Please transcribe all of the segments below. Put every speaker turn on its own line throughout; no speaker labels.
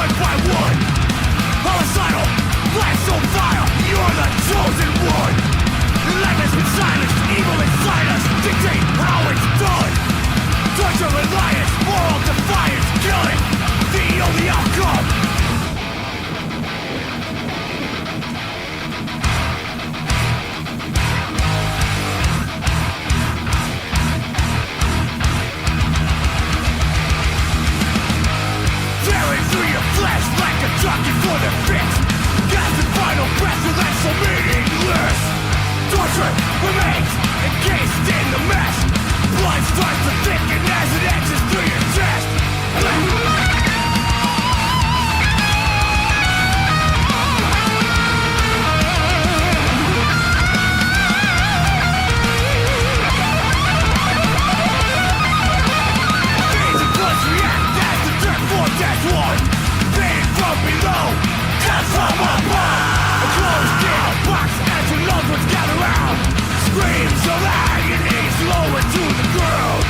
one by one. Homicidal, blast on fire, you're the chosen one. Life has been silenced, evil inside us, dictate how it's done. Torture, reliance, moral defiance, killing, the only outcome. Tearing through your flesh like a jockey for the fix. Got the final breath, so that's so meaningless. Torture remains encased in the mess. Blood starts to thicken as it enters through your chest. Veins and bloods react as the dirt vortex one. Pain from below, comes from above. A closed in box as your loved ones gather round. Screams of agony lower to the ground.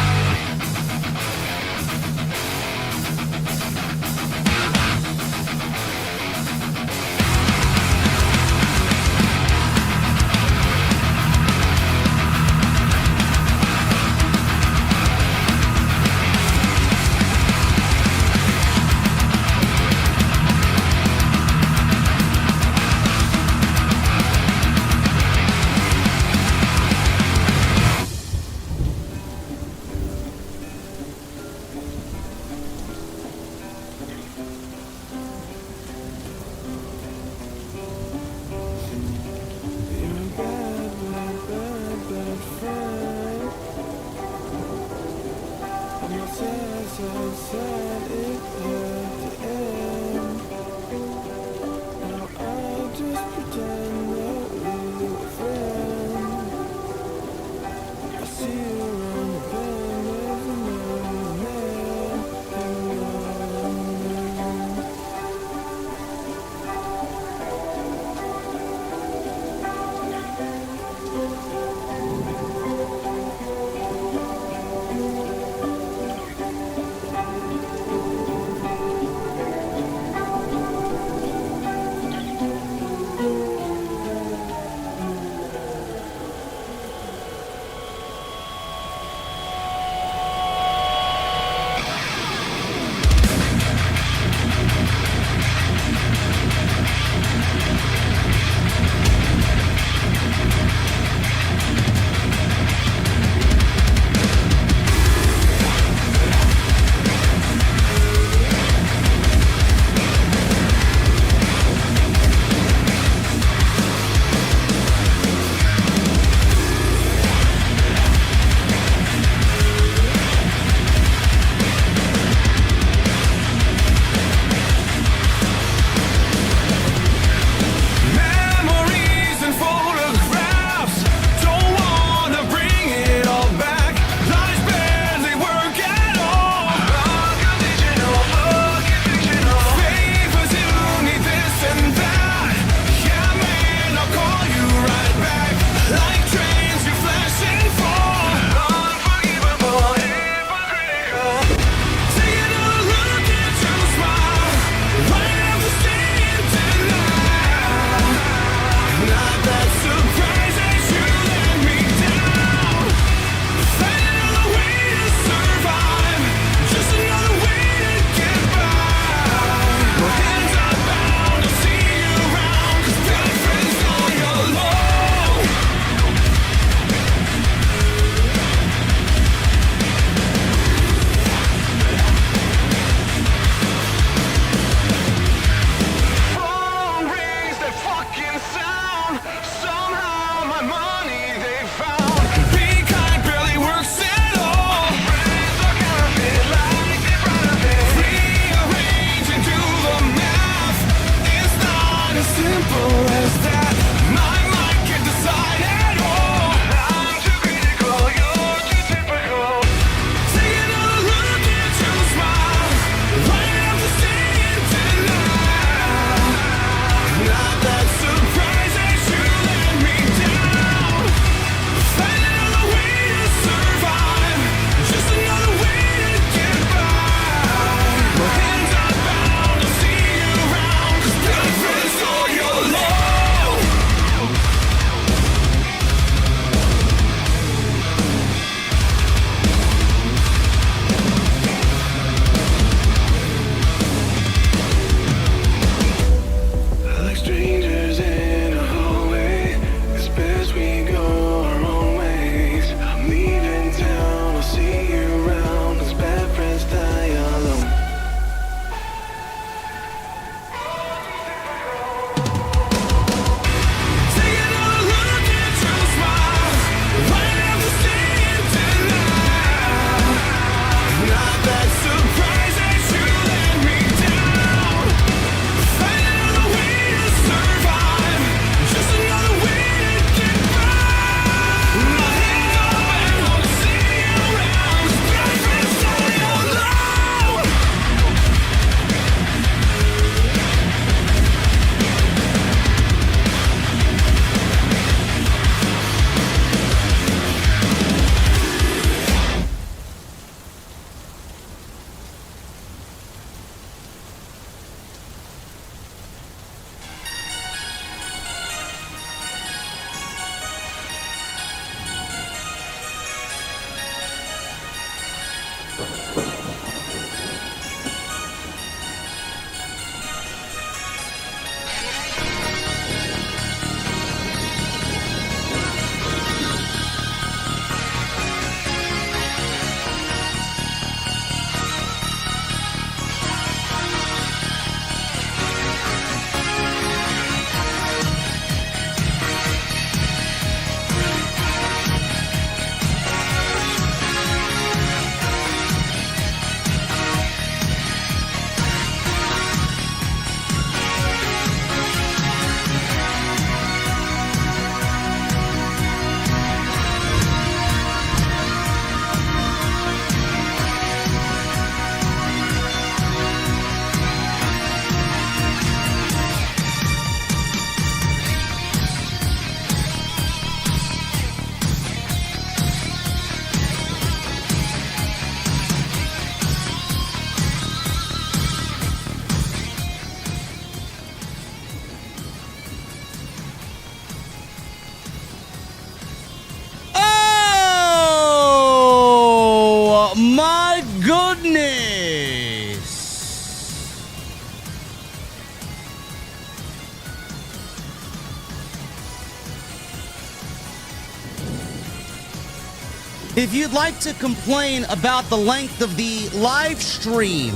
If you'd like to complain about the length of the live stream,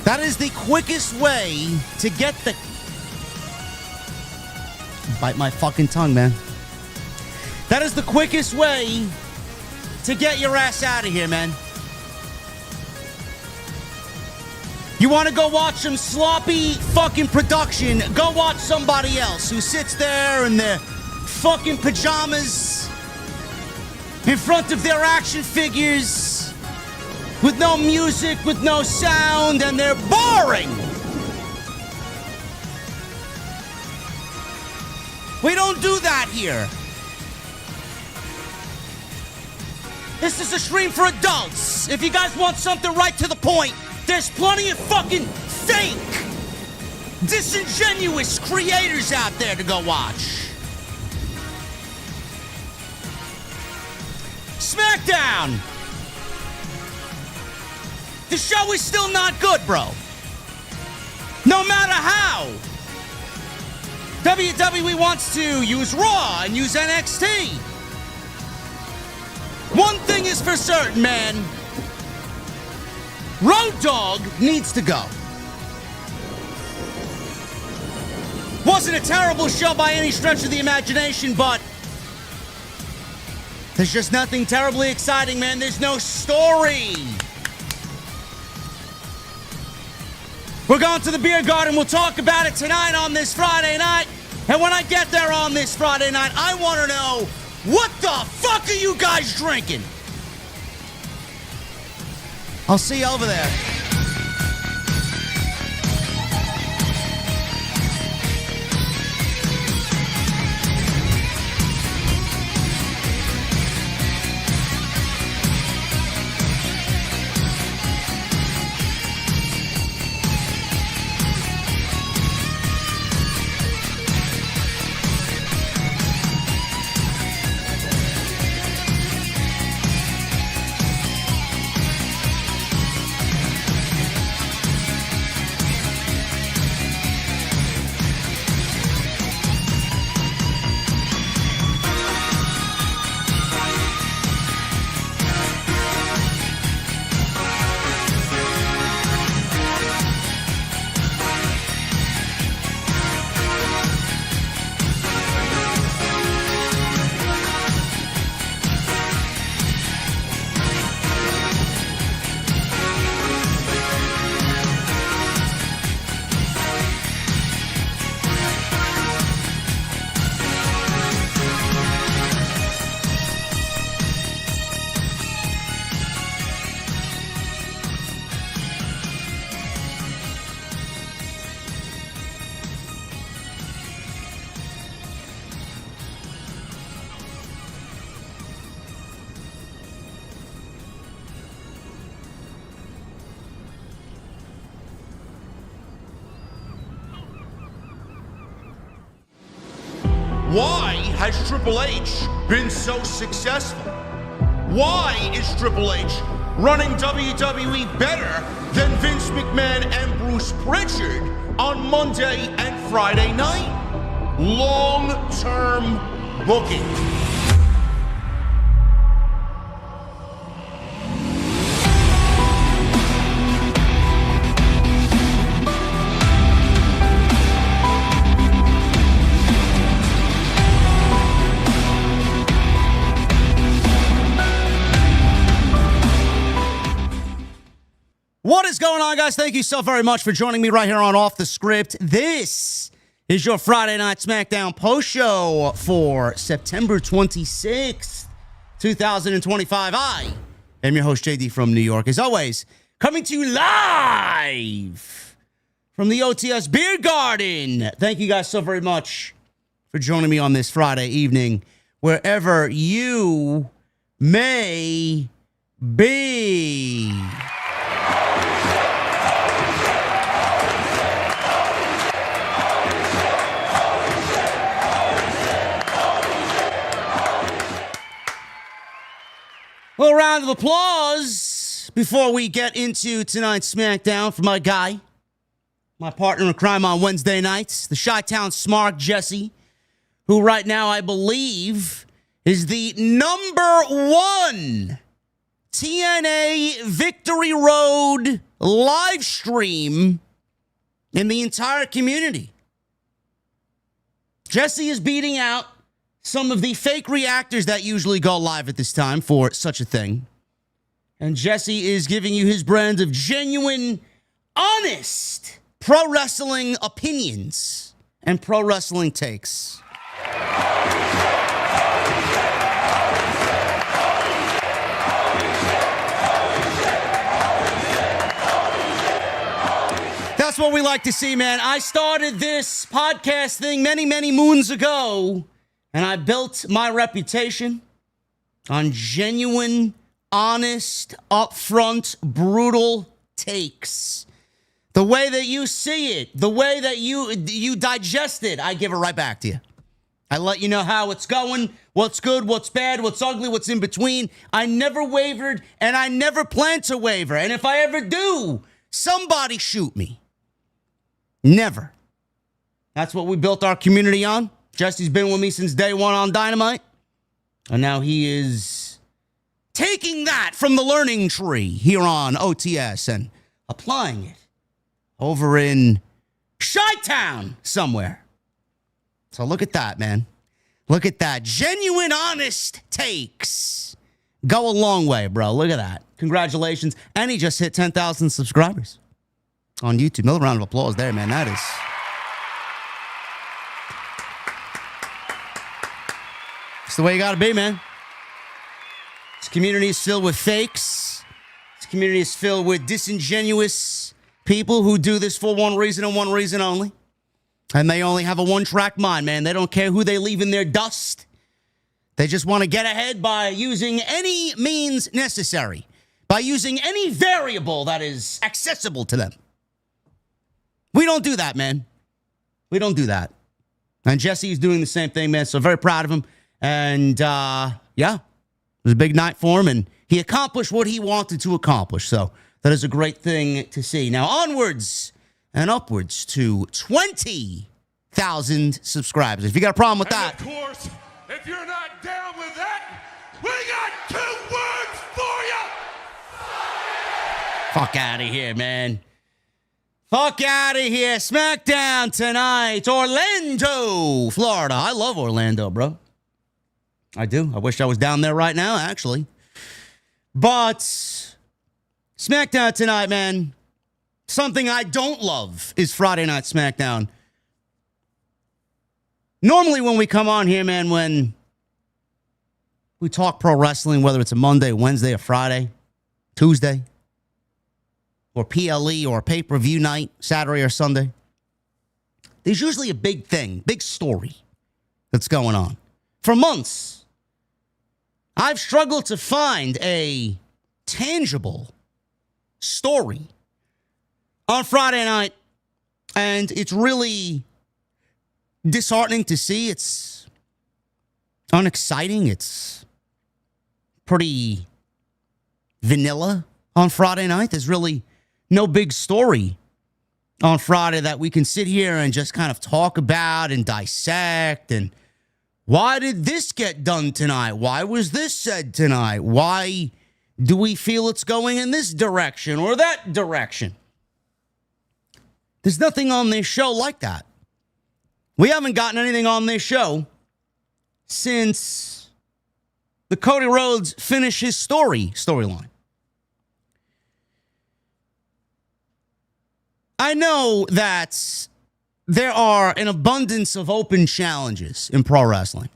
that is the quickest way to get the... Bite my fucking tongue, man. That is the quickest way to get your ass out of here, man. You want to go watch some sloppy fucking production, go watch somebody else who sits there in their fucking pajamas in front of their action figures with no music, with no sound, and they're boring. We don't do that here. This is a stream for adults. If you guys want something right to the point, there's plenty of fucking fake, disingenuous creators out there to go watch. SmackDown. The show is still not good, bro. No matter how WWE wants to use Raw and use NXT. One thing is for certain, man. Road Dogg needs to go. Wasn't a terrible show by any stretch of the imagination, but there's just nothing terribly exciting, man. There's no story. We're going to the beer garden. We'll talk about it tonight on this Friday night. And when I get there on this Friday night, I want to know, what the fuck are you guys drinking? I'll see you over there.
Why has Triple H been so successful? Why is Triple H running WWE better than Vince McMahon and Bruce Pritchard on Monday and Friday night? Long-term booking.
What is going on, guys? Thank you so very much for joining me right here on Off the Script. This is your Friday Night SmackDown post show for September 26th, 2025. I am your host, JD from New York. As always, coming to you live from the OTS Beer Garden. Thank you guys so very much for joining me on this Friday evening, wherever you may be. A little round of applause before we get into tonight's SmackDown for my guy, my partner in crime on Wednesday nights, the Chi-Town Smart Jesse, who right now I believe is the #1 TNA Victory Road live stream in the entire community. Jesse is beating out some of the fake reactors that usually go live at this time for such a thing. And Jesse is giving you his brand of genuine, honest pro wrestling opinions and pro wrestling takes. That's what we like to see, man. I started this podcast thing many, many moons ago, and I built my reputation on genuine, honest, upfront, brutal takes. The way that you see it, the way that you digest it, I give it right back to you. I let you know how it's going, what's good, what's bad, what's ugly, what's in between. I never wavered, and I never plan to waver. And if I ever do, somebody shoot me. Never. That's what we built our community on. Jesse's been with me since day one on Dynamite. And now he is taking that from the learning tree here on OTS and applying it over in Chi-Town somewhere. So look at that, man. Look at that. Genuine, honest takes. Go a long way, bro. Look at that. Congratulations. And he just hit 10,000 subscribers on YouTube. Another round of applause there, man. That is... it's the way you got to be, man. This community is filled with fakes. This community is filled with disingenuous people who do this for one reason and one reason only. And they only have a one-track mind, man. They don't care who they leave in their dust. They just want to get ahead by using any means necessary, by using any variable that is accessible to them. We don't do that, man. We don't do that. And Jesse is doing the same thing, man. So very proud of him. And, yeah, it was a big night for him. And he accomplished what he wanted to accomplish. So that is a great thing to see. Now, onwards and upwards to 20,000 subscribers. If you got a problem with that.
Of course, if you're not down with that, we got 2 words for you.
Fuck out of here, man. Fuck out of here. SmackDown tonight. Orlando, Florida. I love Orlando, bro. I do. I wish I was down there right now, actually. But SmackDown tonight, man. Something I don't love is Friday Night SmackDown. Normally when we come on here, man, when we talk pro wrestling, whether it's a Monday, Wednesday, or Friday, Tuesday, or PLE, or pay-per-view night, Saturday or Sunday, there's usually a big thing, big story that's going on. For months, I've struggled to find a tangible story on Friday night, and it's really disheartening to see. It's unexciting. It's pretty vanilla on Friday night. There's really no big story on Friday that we can sit here and just kind of talk about and dissect. And why did this get done tonight? Why was this said tonight? Why do we feel it's going in this direction or that direction? There's nothing on this show like that. We haven't gotten anything on this show since the Cody Rhodes finish his storyline. I know that there are an abundance of open challenges in pro wrestling.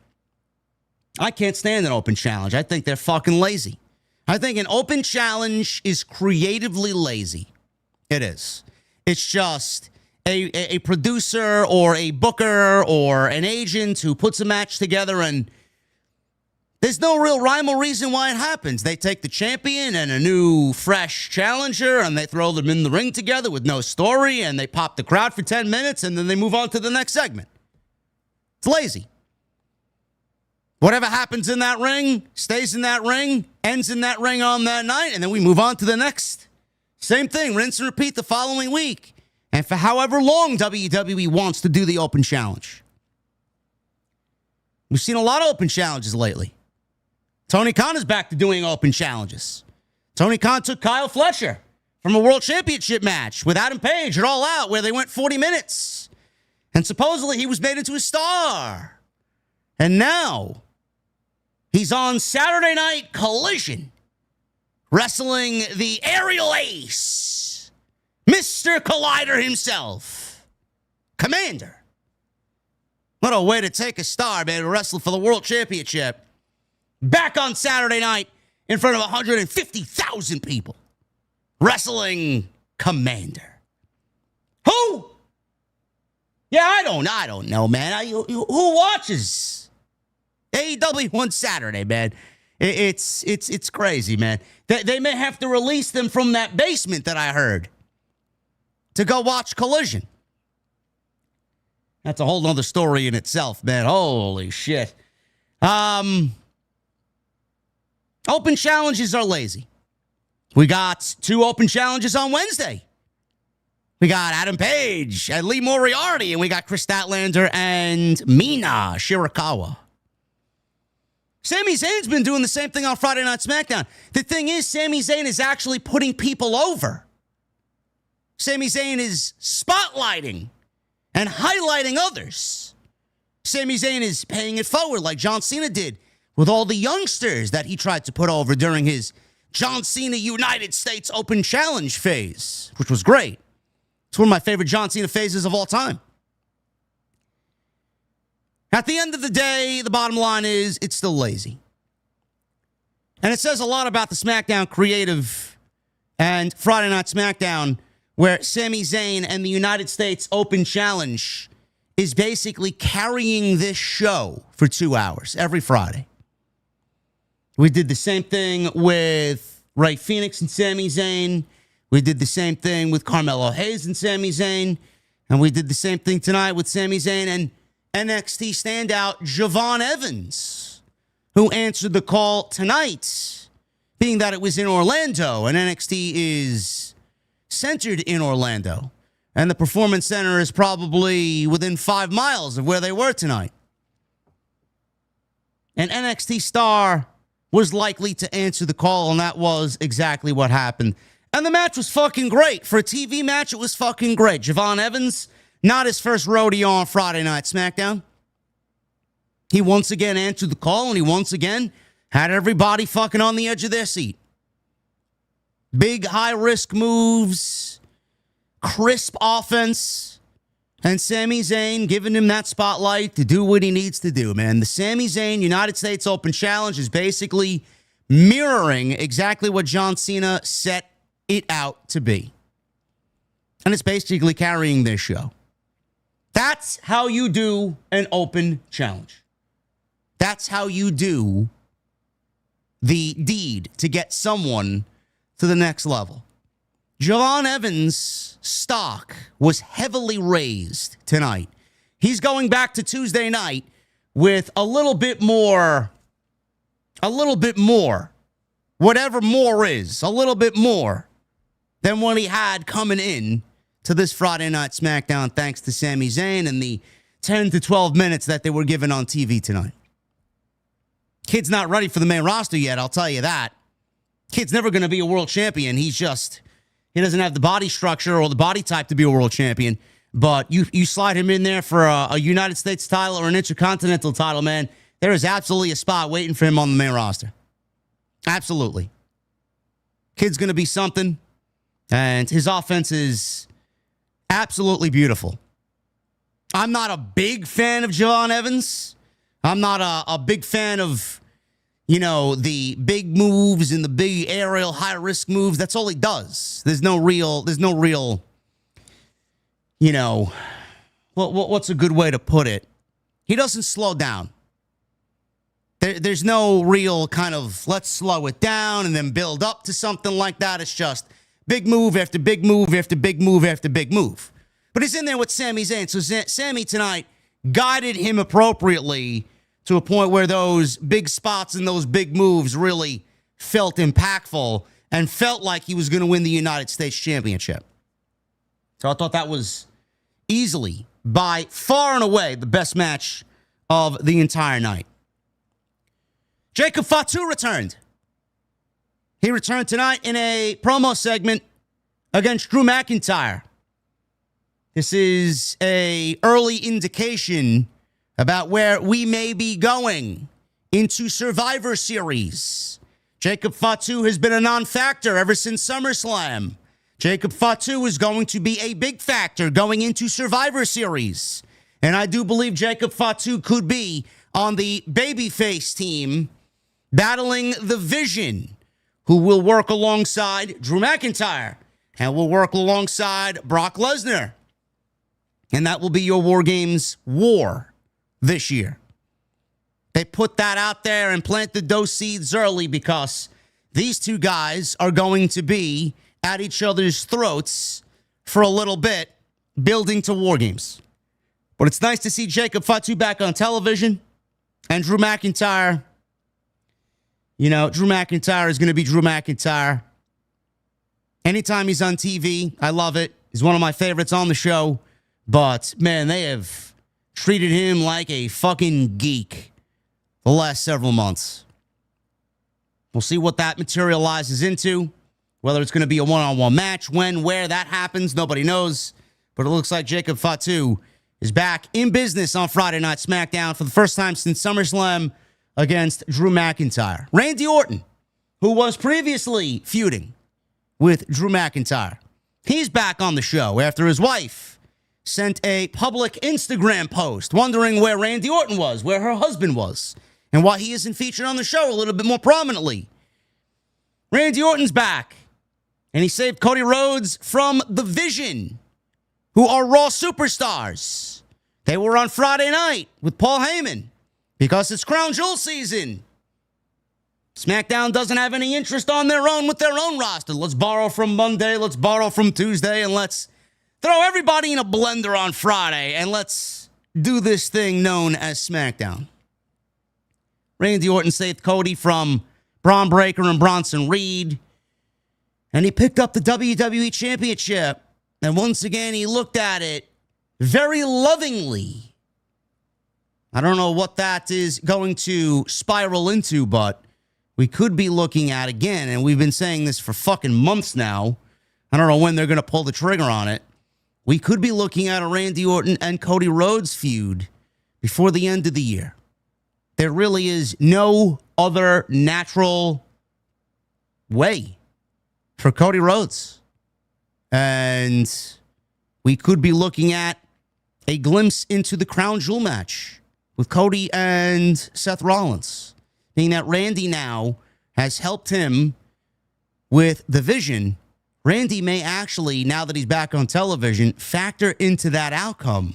I can't stand an open challenge. I think they're fucking lazy. I think an open challenge is creatively lazy. It is. It's just a producer or a booker or an agent who puts a match together, and there's no real rhyme or reason why it happens. They take the champion and a new, fresh challenger, and they throw them in the ring together with no story, and they pop the crowd for 10 minutes, and then they move on to the next segment. It's lazy. Whatever happens in that ring, stays in that ring, ends in that ring on that night, and then we move on to the next. Same thing, rinse and repeat the following week. And for however long WWE wants to do the open challenge. We've seen a lot of open challenges lately. Tony Khan is back to doing open challenges. Tony Khan took Kyle Fletcher from a World Championship match with Adam Page at All Out, where they went 40 minutes. And supposedly he was made into a star. And now he's on Saturday Night Collision, wrestling the aerial ace, Mr. Collider himself, Commander. What a way to take a star, man, to wrestle for the World Championship. Back on Saturday night in front of 150,000 people, wrestling Commander. Who? Yeah, I don't know, man. Who watches AEW on Saturday, man? It's crazy, man. They may have to release them from that basement that I heard to go watch Collision. That's a whole nother story in itself, man. Holy shit. Open challenges are lazy. We got 2 open challenges on Wednesday. We got Adam Page and Lee Moriarty, and we got Chris Statlander and Mina Shirakawa. Sami Zayn's been doing the same thing on Friday Night SmackDown. The thing is, Sami Zayn is actually putting people over. Sami Zayn is spotlighting and highlighting others. Sami Zayn is paying it forward like John Cena did with all the youngsters that he tried to put over during his John Cena United States Open Challenge phase, which was great. It's one of my favorite John Cena phases of all time. At the end of the day, the bottom line is it's still lazy. And it says a lot about the SmackDown creative and Friday Night SmackDown, where Sami Zayn and the United States Open Challenge is basically carrying this show for 2 hours every Friday. We did the same thing with Rey Fenix and Sami Zayn. We did the same thing with Carmelo Hayes and Sami Zayn. And we did the same thing tonight with Sami Zayn and NXT standout Javon Evans, who answered the call tonight, being that it was in Orlando, and NXT is centered in Orlando. And the Performance Center is probably within 5 miles of where they were tonight. An NXT star was likely to answer the call, and that was exactly what happened. And the match was fucking great. For a TV match, it was fucking great. Javon Evans, not his first rodeo on Friday Night SmackDown. He once again answered the call, and he once again had everybody fucking on the edge of their seat. Big high-risk moves, crisp offense, and Sami Zayn giving him that spotlight to do what he needs to do, man. The Sami Zayn United States Open Challenge is basically mirroring exactly what John Cena set it out to be. And it's basically carrying this show. That's how you do an open challenge. That's how you do the deed to get someone to the next level. Javon Evans' stock was heavily raised tonight. He's going back to Tuesday night with a little bit more, whatever more is, a little bit more than what he had coming in to this Friday Night SmackDown, thanks to Sami Zayn and the 10 to 12 minutes that they were given on TV tonight. Kid's not ready for the main roster yet, I'll tell you that. Kid's never going to be a world champion. He doesn't have the body structure or the body type to be a world champion. But you slide him in there for a United States title or an Intercontinental title, man, there is absolutely a spot waiting for him on the main roster. Absolutely. Kid's going to be something. And his offense is absolutely beautiful. I'm not a big fan of Javon Evans. I'm not a big fan of, the big moves and the big aerial high-risk moves. That's all he does. There's no real, what's a good way to put it? He doesn't slow down. There's no real kind of, let's slow it down and then build up to something like that. It's just big move after big move after big move after big move. But he's in there with Sami Zayn. So Sami tonight guided him appropriately to a point where those big spots and those big moves really felt impactful and felt like he was going to win the United States Championship. So I thought that was easily, by far and away, the best match of the entire night. Jacob Fatu returned. He returned tonight in a promo segment against Drew McIntyre. This is an early indication about where we may be going into Survivor Series. Jacob Fatu has been a non-factor ever since SummerSlam. Jacob Fatu is going to be a big factor going into Survivor Series. And I do believe Jacob Fatu could be on the babyface team battling the Vision, who will work alongside Drew McIntyre and will work alongside Brock Lesnar. And that will be your War Games war this year. They put that out there and planted those seeds early because these two guys are going to be at each other's throats for a little bit, building to War Games. But it's nice to see Jacob Fatu back on television. And Drew McIntyre, you know, Drew McIntyre is going to be Drew McIntyre. Anytime he's on TV, I love it. He's one of my favorites on the show. But, man, they have treated him like a fucking geek the last several months. We'll see what that materializes into. Whether it's going to be a one-on-one match, when, where that happens, nobody knows. But it looks like Jacob Fatu is back in business on Friday Night SmackDown for the first time since SummerSlam against Drew McIntyre. Randy Orton, who was previously feuding with Drew McIntyre, he's back on the show after his wife sent a public Instagram post wondering where Randy Orton was, where her husband was, and why he isn't featured on the show a little bit more prominently. Randy Orton's back, and he saved Cody Rhodes from the Vision, who are Raw superstars. They were on Friday night with Paul Heyman because it's Crown Jewel season. SmackDown doesn't have any interest on their own with their own roster. Let's borrow from Monday, let's borrow from Tuesday, and let's throw everybody in a blender on Friday, and let's do this thing known as SmackDown. Randy Orton saved Cody from Braun Breaker and Bronson Reed, and he picked up the WWE Championship. And once again, he looked at it very lovingly. I don't know what that is going to spiral into, but we could be looking at, again, and we've been saying this for fucking months now. I don't know when they're going to pull the trigger on it. We could be looking at a Randy Orton and Cody Rhodes feud before the end of the year. There really is no other natural way for Cody Rhodes. And we could be looking at a glimpse into the Crown Jewel match with Cody and Seth Rollins, meaning that Randy now has helped him with the Vision. Randy may actually, now that he's back on television, factor into that outcome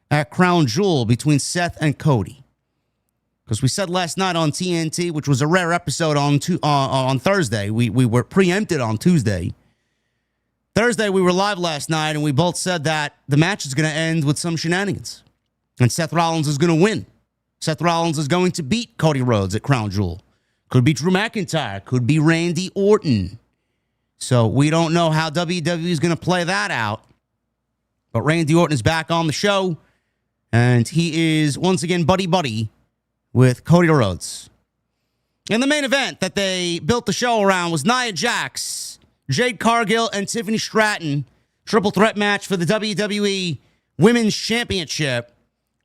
at Crown Jewel between Seth and Cody. Because we said last night on TNT, which was a rare episode on Thursday, we were preempted on Tuesday. Thursday, we were live last night, and we both said that the match is going to end with some shenanigans. And Seth Rollins is going to win. Seth Rollins is going to beat Cody Rhodes at Crown Jewel. Could be Drew McIntyre. Could be Randy Orton. So we don't know how WWE is going to play that out. But Randy Orton is back on the show. And he is, once again, buddy-buddy with Cody Rhodes. And the main event that they built the show around was Nia Jax, Jade Cargill, and Tiffany Stratton. Triple threat match for the WWE Women's Championship.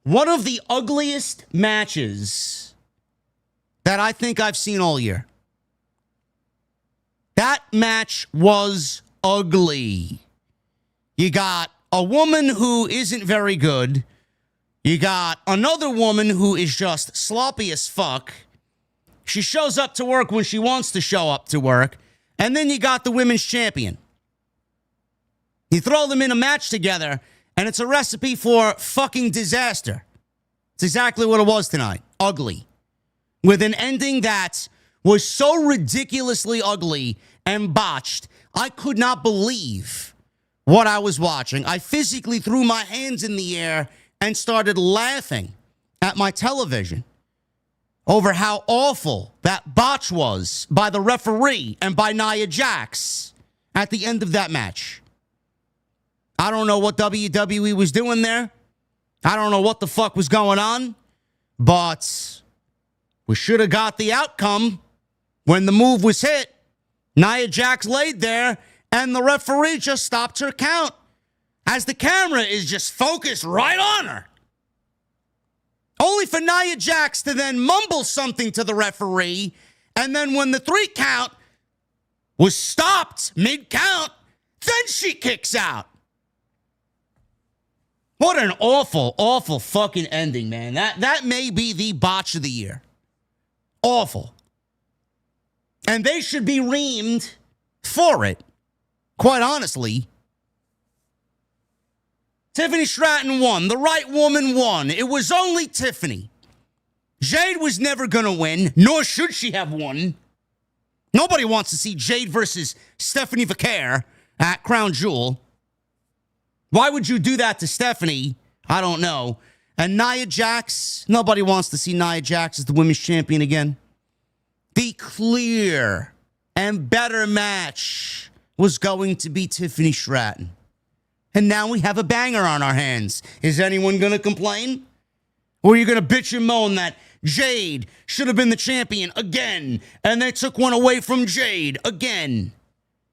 One of the ugliest matches that I think I've seen all year. That match was ugly. You got a woman who isn't very good. You got another woman who is just sloppy as fuck. She shows up to work when she wants to show up to work. And then you got the women's champion. You throw them in a match together, and it's a recipe for fucking disaster. It's exactly what it was tonight. Ugly. With an ending that was so ridiculously ugly and botched, I could not believe what I was watching. I physically threw my hands in the air and started laughing at my television over how awful that botch was by the referee and by Nia Jax at the end of that match. I don't know what WWE was doing there. I don't know what the fuck was going on, but We should have got the outcome when the move was hit. Nia Jax laid there, and the referee just stopped her count as the camera is just focused right on her. Only for Nia Jax to then mumble something to the referee, and then when the 3 count was stopped mid-count, then she kicks out. What an awful, awful fucking ending, man. That may be the botch of the year. Awful. And they should be reamed for it, quite honestly. Tiffany Stratton won. The right woman won. It was only Tiffany. Jade was never going to win, nor should she have won. Nobody wants to see Jade versus Stephanie Vaquer at Crown Jewel. Why would you do that to Stephanie? I don't know. And Nia Jax, nobody wants to see Nia Jax as the women's champion again. The clear and better match was going to be Tiffany Stratton. And now we have a banger on our hands. Is anyone going to complain? Or are you going to bitch and moan that Jade should have been the champion again, and they took one away from Jade again?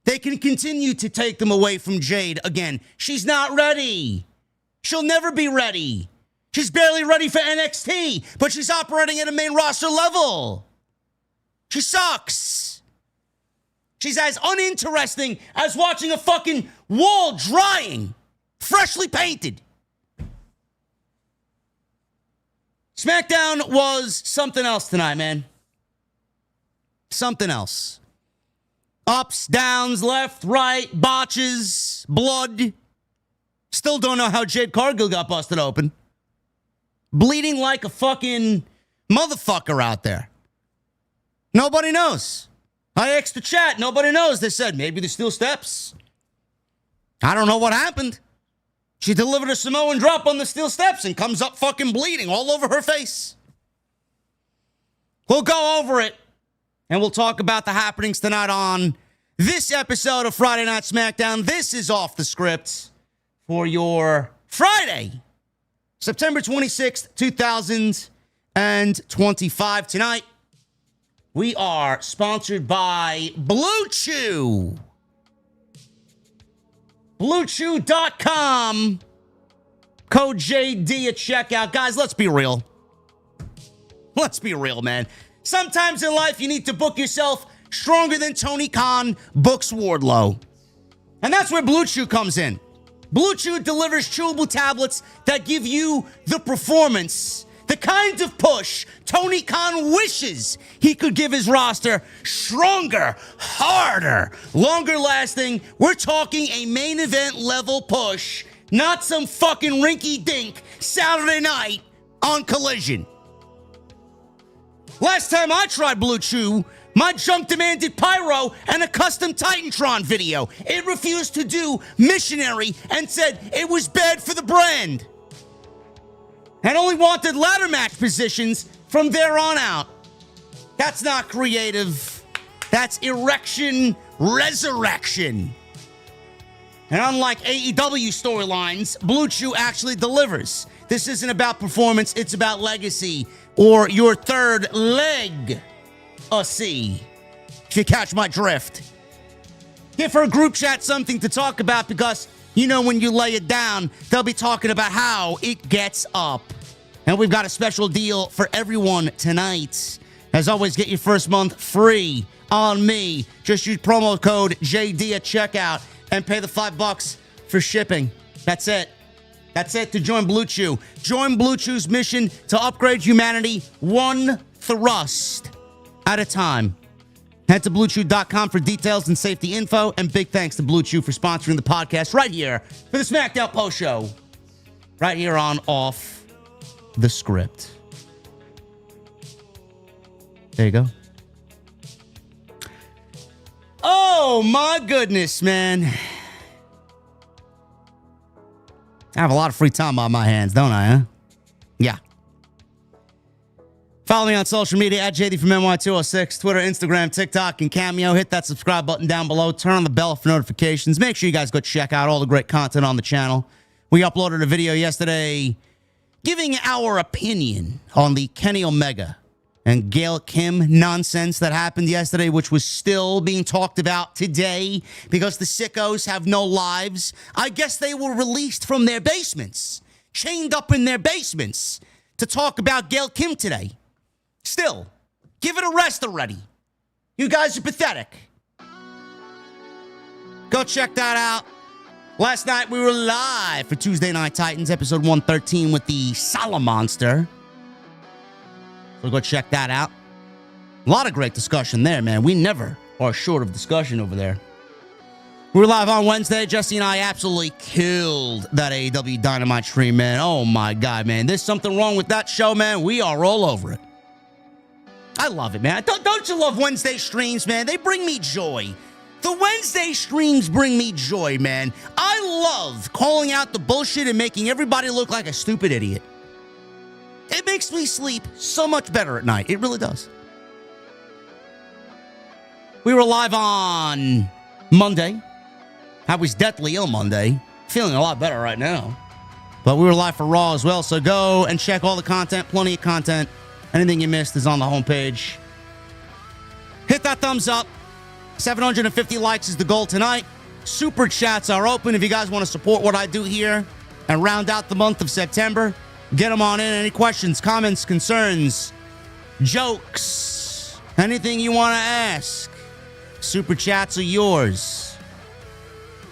They can continue to take them away from Jade again. She's not ready. She'll never be ready. She's barely ready for NXT, but she's operating at a main roster level. She sucks. She's as uninteresting as watching a fucking wall drying, freshly painted. SmackDown was something else tonight, man. Something else. Ups, downs, left, right, botches, blood. Still don't know how Jade Cargill got busted open. Bleeding like a fucking motherfucker out there. Nobody knows. I asked the chat. Nobody knows. They said maybe the steel steps. I don't know what happened. She delivered a Samoan drop on the steel steps and comes up fucking bleeding all over her face. We'll go over it, and we'll talk about the happenings tonight on this episode of Friday Night SmackDown. This is Off the Script for your Friday, September 26th, 2025. Tonight, we are sponsored by Blue Chew. BlueChew.com. Code JD at checkout. Guys, let's be real. Let's be real, man. Sometimes in life, you need to book yourself stronger than Tony Khan books Wardlow. And that's where Blue Chew comes in. Blue Chew delivers chewable tablets that give you the performance, the kind of push Tony Khan wishes he could give his roster. Stronger, harder, longer lasting. We're talking a main event level push, not some fucking rinky dink Saturday night on Collision. Last time I tried Blue Chew, my junk demanded pyro and a custom Titantron video. It refused to do missionary and said it was bad for the brand. And only wanted ladder match positions from there on out. That's not creative. That's erection resurrection. And unlike AEW storylines, Blue Chew actually delivers. This isn't about performance, it's about legacy, or your third leg, if you catch my drift. Give her group chat something to talk about, because you know when you lay it down, they'll be talking about how it gets up. And we've got a special deal for everyone tonight. As always, get your first month free on me. Just use promo code JD at checkout and pay the $5 for shipping. That's it. That's it to join Blue Chew. Join Blue Chew's mission to upgrade humanity one thrust at a time. Head to BlueChew.com for details and safety info. And big thanks to Blue Chew for sponsoring the podcast right here for the SmackDown Post Show. Right here on Off the Script. There you go. Oh my goodness, man. I have a lot of free time on my hands, don't I, huh? Yeah. Follow me on social media at JDfromNY206, Twitter, Instagram, TikTok, and Cameo. Hit that subscribe button down below. Turn on the bell for notifications. Make sure you guys go check out all the great content on the channel. We uploaded a video yesterday giving our opinion on the Kenny Omega and Gail Kim nonsense that happened yesterday, which was still being talked about today because the sickos have no lives. I guess they were released from their basements, chained up in their basements to talk about Gail Kim today. Still, give it a rest already. You guys are pathetic. Go check that out. Last night we were live for Tuesday Night Titans, episode 113 with the Salamonster. So go check that out. A lot of great discussion there, man. We never are short of discussion over there. We were live on Wednesday. Jesse and I absolutely killed that AEW Dynamite stream, man. Oh, my God, man. There's something wrong with that show, man. We are all over it. I love it, man. Don't you love Wednesday streams, man? They bring me joy. The Wednesday streams bring me joy, man. I love calling out the bullshit and making everybody look like a stupid idiot. It makes me sleep so much better at night. It really does. We were live on Monday. I was deathly ill Monday. Feeling a lot better right now. But we were live for Raw as well. So go and check all the content. Plenty of content. Anything you missed is on the homepage. Hit that thumbs up. 750 likes is the goal tonight. Super chats are open if you guys want to support what I do here and round out the month of September. Get them on in. Any questions, comments, concerns, jokes, anything you want to ask. Super chats are yours.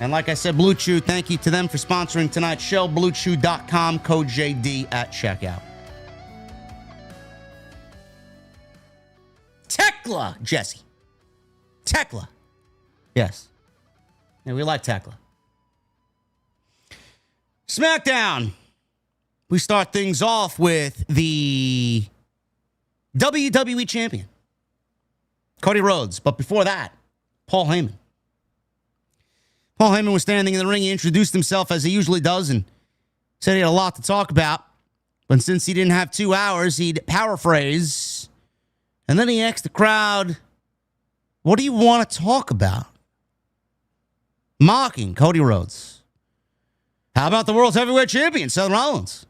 And like I said, Blue Chew, thank you to them for sponsoring tonight's show. BlueChew.com, code JD at checkout. Tekla, Jesse. Tekla. Yes. Yeah, we like Tekla. SmackDown. We start things off with the WWE champion, Cody Rhodes. But before that, Paul Heyman. Paul Heyman was standing in the ring. He introduced himself as he usually does and said he had a lot to talk about. But since he didn't have 2 hours, he'd paraphrase. And then he asked the crowd, what do you want to talk about? Mocking Cody Rhodes. How about the world's heavyweight champion, Seth Rollins?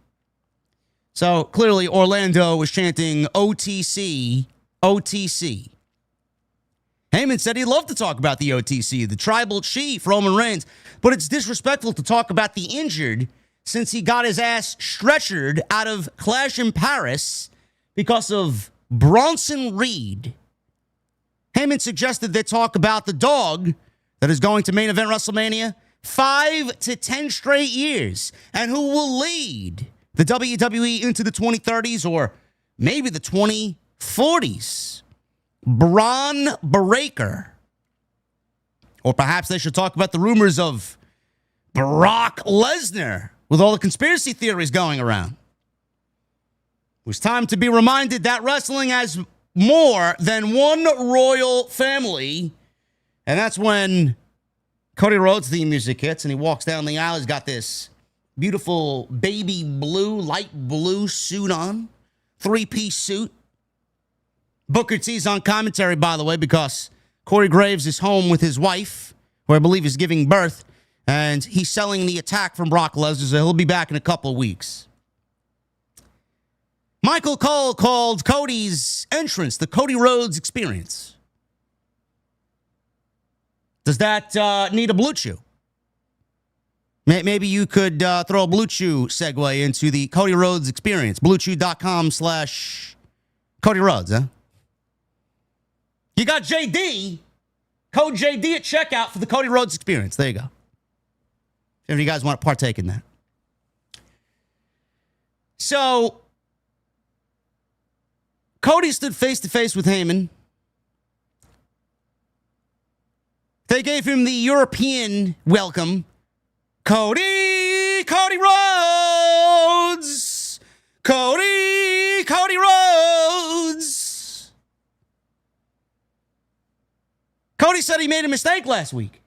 So clearly Orlando was chanting OTC, OTC. Heyman said he'd love to talk about the OTC, the tribal chief, Roman Reigns, but it's disrespectful to talk about the injured since he got his ass stretchered out of Clash in Paris because of Bronson Reed. Heyman suggested they talk about the dog that is going to main event WrestleMania 5 to 10 straight years and who will lead the WWE into the 2030s or maybe the 2040s. Braun Breaker. Or perhaps they should talk about the rumors of Brock Lesnar with all the conspiracy theories going around. It was time to be reminded that wrestling has more than one royal family. And that's when Cody Rhodes' theme music hits and he walks down the aisle. He's got this beautiful baby blue, light blue suit on. 3-piece suit. Booker T's on commentary, by the way, because Corey Graves is home with his wife, who I believe is giving birth, and he's selling the attack from Brock Lesnar, so he'll be back in a couple of weeks. Michael Cole called Cody's entrance the Cody Rhodes experience. Does that need a Blue Chew? Maybe you could throw a Blue Chew segue into the Cody Rhodes experience. BlueChew.com/Cody Rhodes, huh? You got JD, code JD at checkout for the Cody Rhodes experience. There you go. If you guys want to partake in that. So, Cody stood face-to-face with Heyman. They gave him the European welcome. Cody Rhodes! Cody Rhodes! Cody said he made a mistake last week.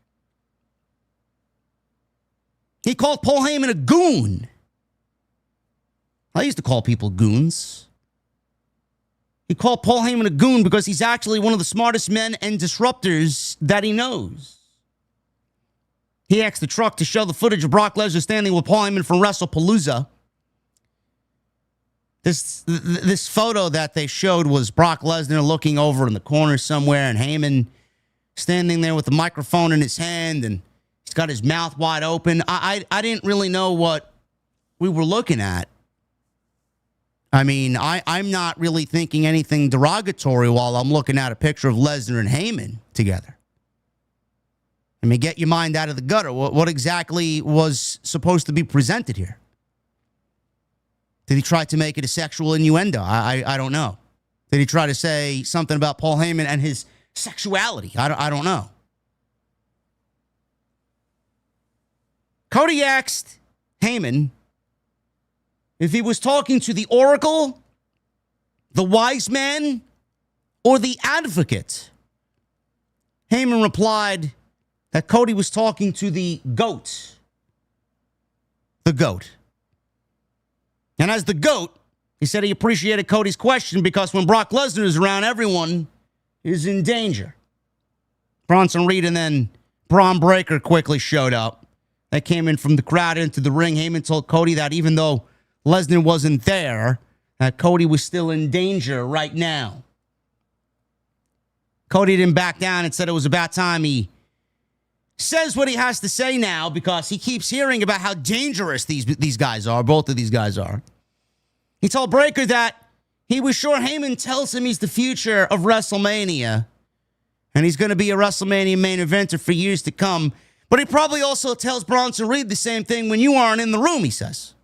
He called Paul Heyman a goon. I used to call people goons. He called Paul Heyman a goon because he's actually one of the smartest men and disruptors that he knows. He asked the truck to show the footage of Brock Lesnar standing with Paul Heyman from WrestlePalooza. This photo that they showed was Brock Lesnar looking over in the corner somewhere, and Heyman standing there with the microphone in his hand, and he's got his mouth wide open. I didn't really know what we were looking at. I mean, I'm not really thinking anything derogatory while I'm looking at a picture of Lesnar and Heyman together. I mean, get your mind out of the gutter. What exactly was supposed to be presented here? Did he try to make it a sexual innuendo? I don't know. Did he try to say something about Paul Heyman and his sexuality? I don't know. Cody asked Heyman if he was talking to the Oracle, the Wise Man, or the Advocate. Heyman replied that Cody was talking to the GOAT. The GOAT. And as the GOAT, he said he appreciated Cody's question because when Brock Lesnar is around, everyone is in danger. Bronson Reed and then Braun Breaker quickly showed up. They came in from the crowd into the ring. Heyman told Cody that even though Lesnar wasn't there, that Cody was still in danger right now. Cody didn't back down and said it was about time he says what he has to say now because he keeps hearing about how dangerous these guys are. Both of these guys are. He told Breaker that he was sure Heyman tells him he's the future of WrestleMania and he's going to be a WrestleMania main eventer for years to come. But he probably also tells Bronson Reed the same thing when you aren't in the room, he says.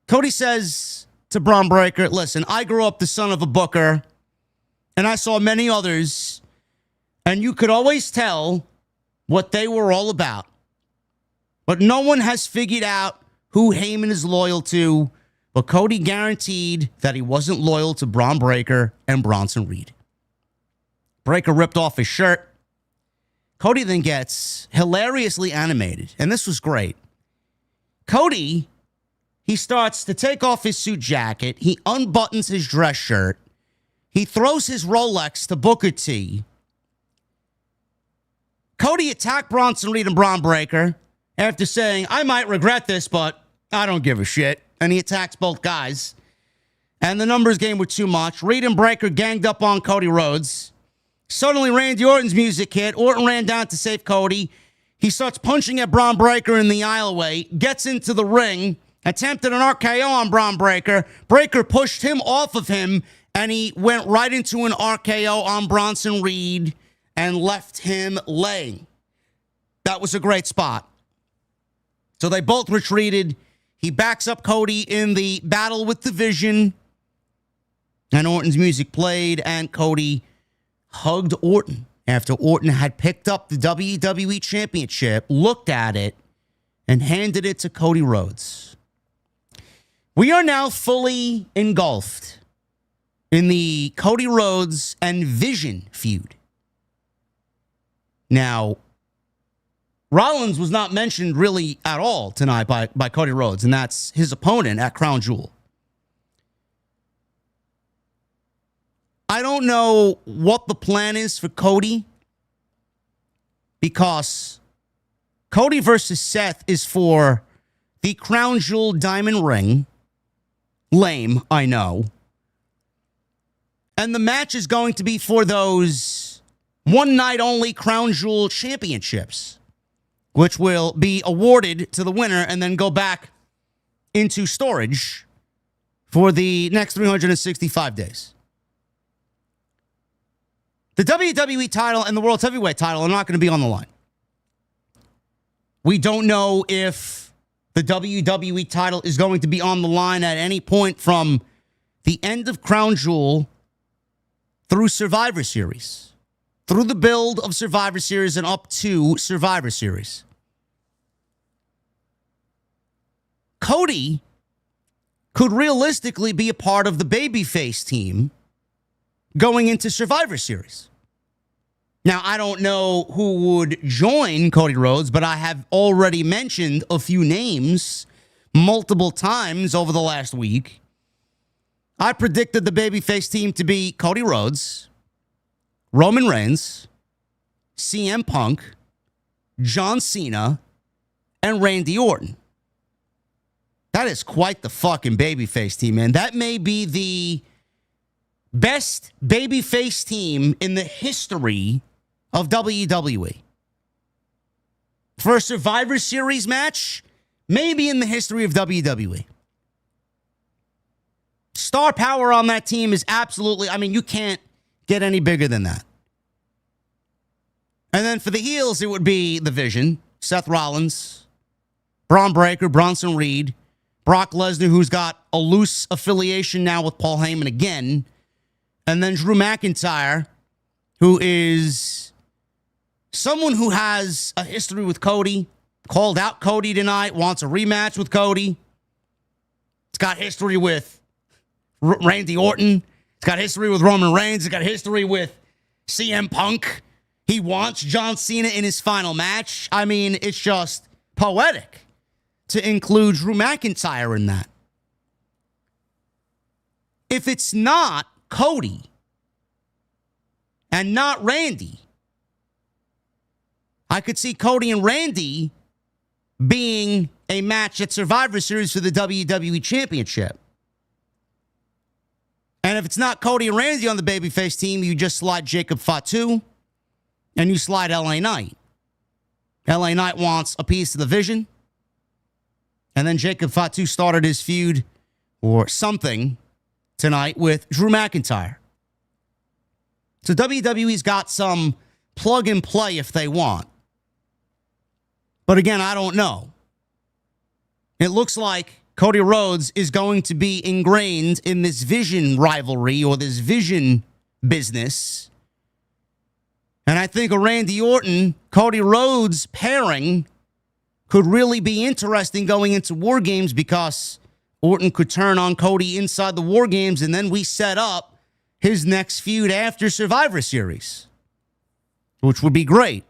Cody says to Braun Breaker, listen, I grew up the son of a booker and I saw many others and you could always tell what they were all about. But no one has figured out who Heyman is loyal to, but Cody guaranteed that he wasn't loyal to Braun Breaker and Bronson Reed. Breaker ripped off his shirt. Cody then gets hilariously animated, and this was great. Cody, he starts to take off his suit jacket. He unbuttons his dress shirt. He throws his Rolex to Booker T. Cody attacked Bronson Reed and Braun Breaker after saying, I might regret this, but I don't give a shit. And he attacks both guys. And the numbers game were too much. Reed and Breaker ganged up on Cody Rhodes. Suddenly, Randy Orton's music hit. Orton ran down to save Cody. He starts punching at Braun Breaker in the aisleway, gets into the ring, attempted an RKO on Braun Breaker. Breaker pushed him off of him, and he went right into an RKO on Bronson Reed and left him laying. That was a great spot. So they both retreated. He backs up Cody in the battle with the Vision. And Orton's music played, and Cody hugged Orton after Orton had picked up the WWE Championship, looked at it, and handed it to Cody Rhodes. We are now fully engulfed in the Cody Rhodes and Vision feud. Now, Rollins was not mentioned really at all tonight by Cody Rhodes, and that's his opponent at Crown Jewel. I don't know what the plan is for Cody because Cody versus Seth is for the Crown Jewel Diamond Ring. Lame, I know. And the match is going to be for those one-night-only Crown Jewel championships, which will be awarded to the winner and then go back into storage for the next 365 days. The WWE title and the World Heavyweight title are not going to be on the line. We don't know if the WWE title is going to be on the line at any point from the end of Crown Jewel through Survivor Series, through the build of Survivor Series and up to Survivor Series. Cody could realistically be a part of the babyface team going into Survivor Series. Now, I don't know who would join Cody Rhodes, but I have already mentioned a few names multiple times over the last week. I predicted the babyface team to be Cody Rhodes, Roman Reigns, CM Punk, John Cena, and Randy Orton. That is quite the fucking babyface team, man. That may be the best babyface team in the history of WWE. For a Survivor Series match, maybe in the history of WWE. Star power on that team is absolutely, I mean, you can't get any bigger than that. And then for the heels, it would be the Vision, Seth Rollins, Braun Breaker, Bronson Reed, Brock Lesnar, who's got a loose affiliation now with Paul Heyman again, and then Drew McIntyre, who is someone who has a history with Cody, called out Cody tonight, wants a rematch with Cody. It's got history with Randy Orton. It's got history with Roman Reigns. It's got history with CM Punk. He wants John Cena in his final match. I mean, it's just poetic to include Drew McIntyre in that. If it's not Cody and not Randy, I could see Cody and Randy being a match at Survivor Series for the WWE Championship. And if it's not Cody and Randy on the babyface team, you just slide Jacob Fatu and you slide LA Knight. LA Knight wants a piece of the Vision. And then Jacob Fatu started his feud or something tonight with Drew McIntyre. So WWE's got some plug and play if they want. But again, I don't know. It looks like Cody Rhodes is going to be ingrained in this Vision rivalry or this Vision business. And I think a Randy Orton, Cody Rhodes pairing could really be interesting going into War Games because Orton could turn on Cody inside the War Games and then we set up his next feud after Survivor Series, which would be great.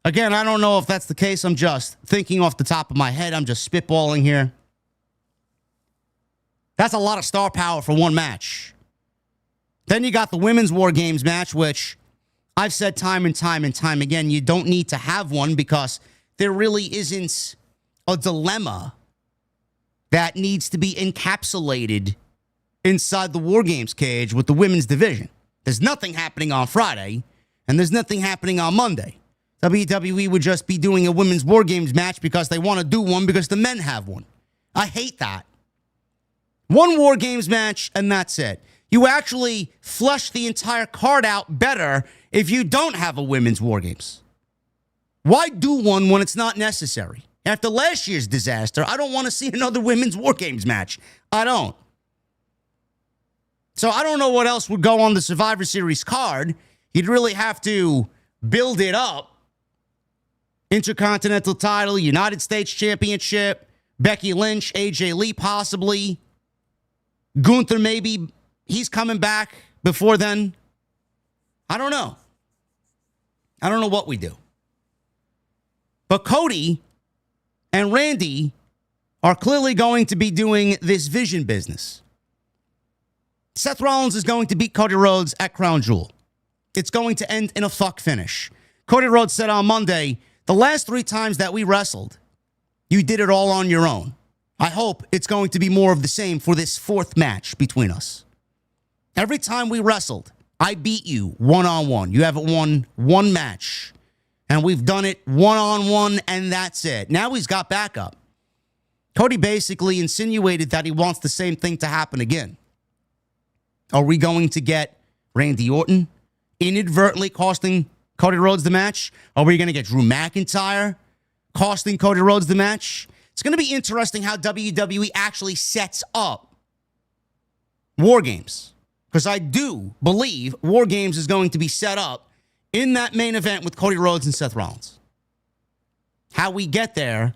Again, I don't know if that's the case. I'm just thinking off the top of my head. I'm just spitballing here. That's a lot of star power for one match. Then you got the Women's War Games match, which I've said time and time and time again, you don't need to have one because there really isn't a dilemma that needs to be encapsulated inside the War Games cage with the women's division. There's nothing happening on Friday, and there's nothing happening on Monday. WWE would just be doing a women's War Games match because they want to do one because the men have one. I hate that. One War Games match, and that's it. You actually flesh the entire card out better if you don't have a women's War Games. Why do one when it's not necessary? After last year's disaster, I don't want to see another women's War Games match. I don't. So I don't know what else would go on the Survivor Series card. You'd really have to build it up. Intercontinental title, United States Championship, Becky Lynch, AJ Lee possibly. Gunther maybe, he's coming back before then. I don't know. I don't know what we do. But Cody and Randy are clearly going to be doing this Vision business. Seth Rollins is going to beat Cody Rhodes at Crown Jewel. It's going to end in a fuck finish. Cody Rhodes said on Monday, the last 3 times that we wrestled, you did it all on your own. I hope it's going to be more of the same for this 4th match between us. Every time we wrestled, I beat you one-on-one. You haven't won one match. And we've done it one-on-one, and that's it. Now he's got backup. Cody basically insinuated that he wants the same thing to happen again. Are we going to get Randy Orton inadvertently costing Cody Rhodes the match? Are we going to get Drew McIntyre costing Cody Rhodes the match? It's going to be interesting how WWE actually sets up War Games. Because I do believe War Games is going to be set up in that main event with Cody Rhodes and Seth Rollins. How we get there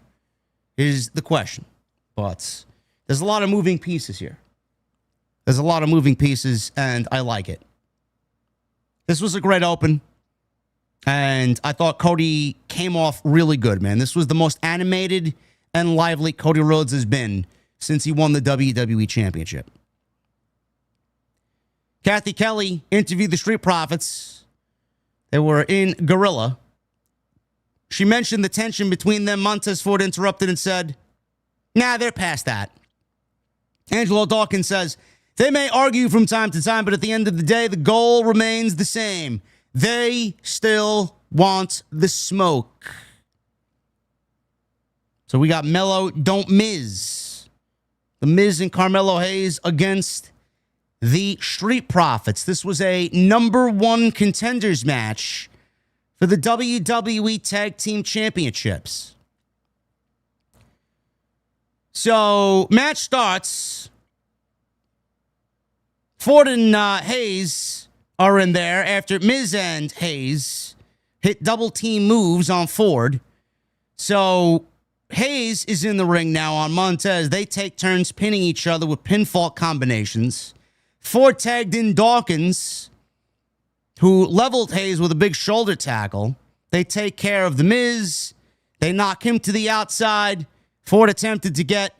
is the question. But there's a lot of moving pieces here. There's a lot of moving pieces, and I like it. This was a great open. And I thought Cody came off really good, man. This was the most animated and lively Cody Rhodes has been since he won the WWE Championship. Kathy Kelly interviewed the Street Profits. They were in Gorilla. She mentioned the tension between them. Montez Ford interrupted and said, Nah, they're past that. Angelo Dawkins says, they may argue from time to time, but at the end of the day, the goal remains the same. They still want the smoke. So we got Mello, don't Miz. The Miz and Carmelo Hayes against the Street Profits. This was a number 1 contenders match for the WWE Tag Team Championships. So, match starts. Ford and Hayes are in there after Miz and Hayes hit double team moves on Ford. So, Hayes is in the ring now on Montez. They take turns pinning each other with pinfall combinations. Ford tagged in Dawkins, who leveled Hayes with a big shoulder tackle. They take care of the Miz. They knock him to the outside. Ford attempted to get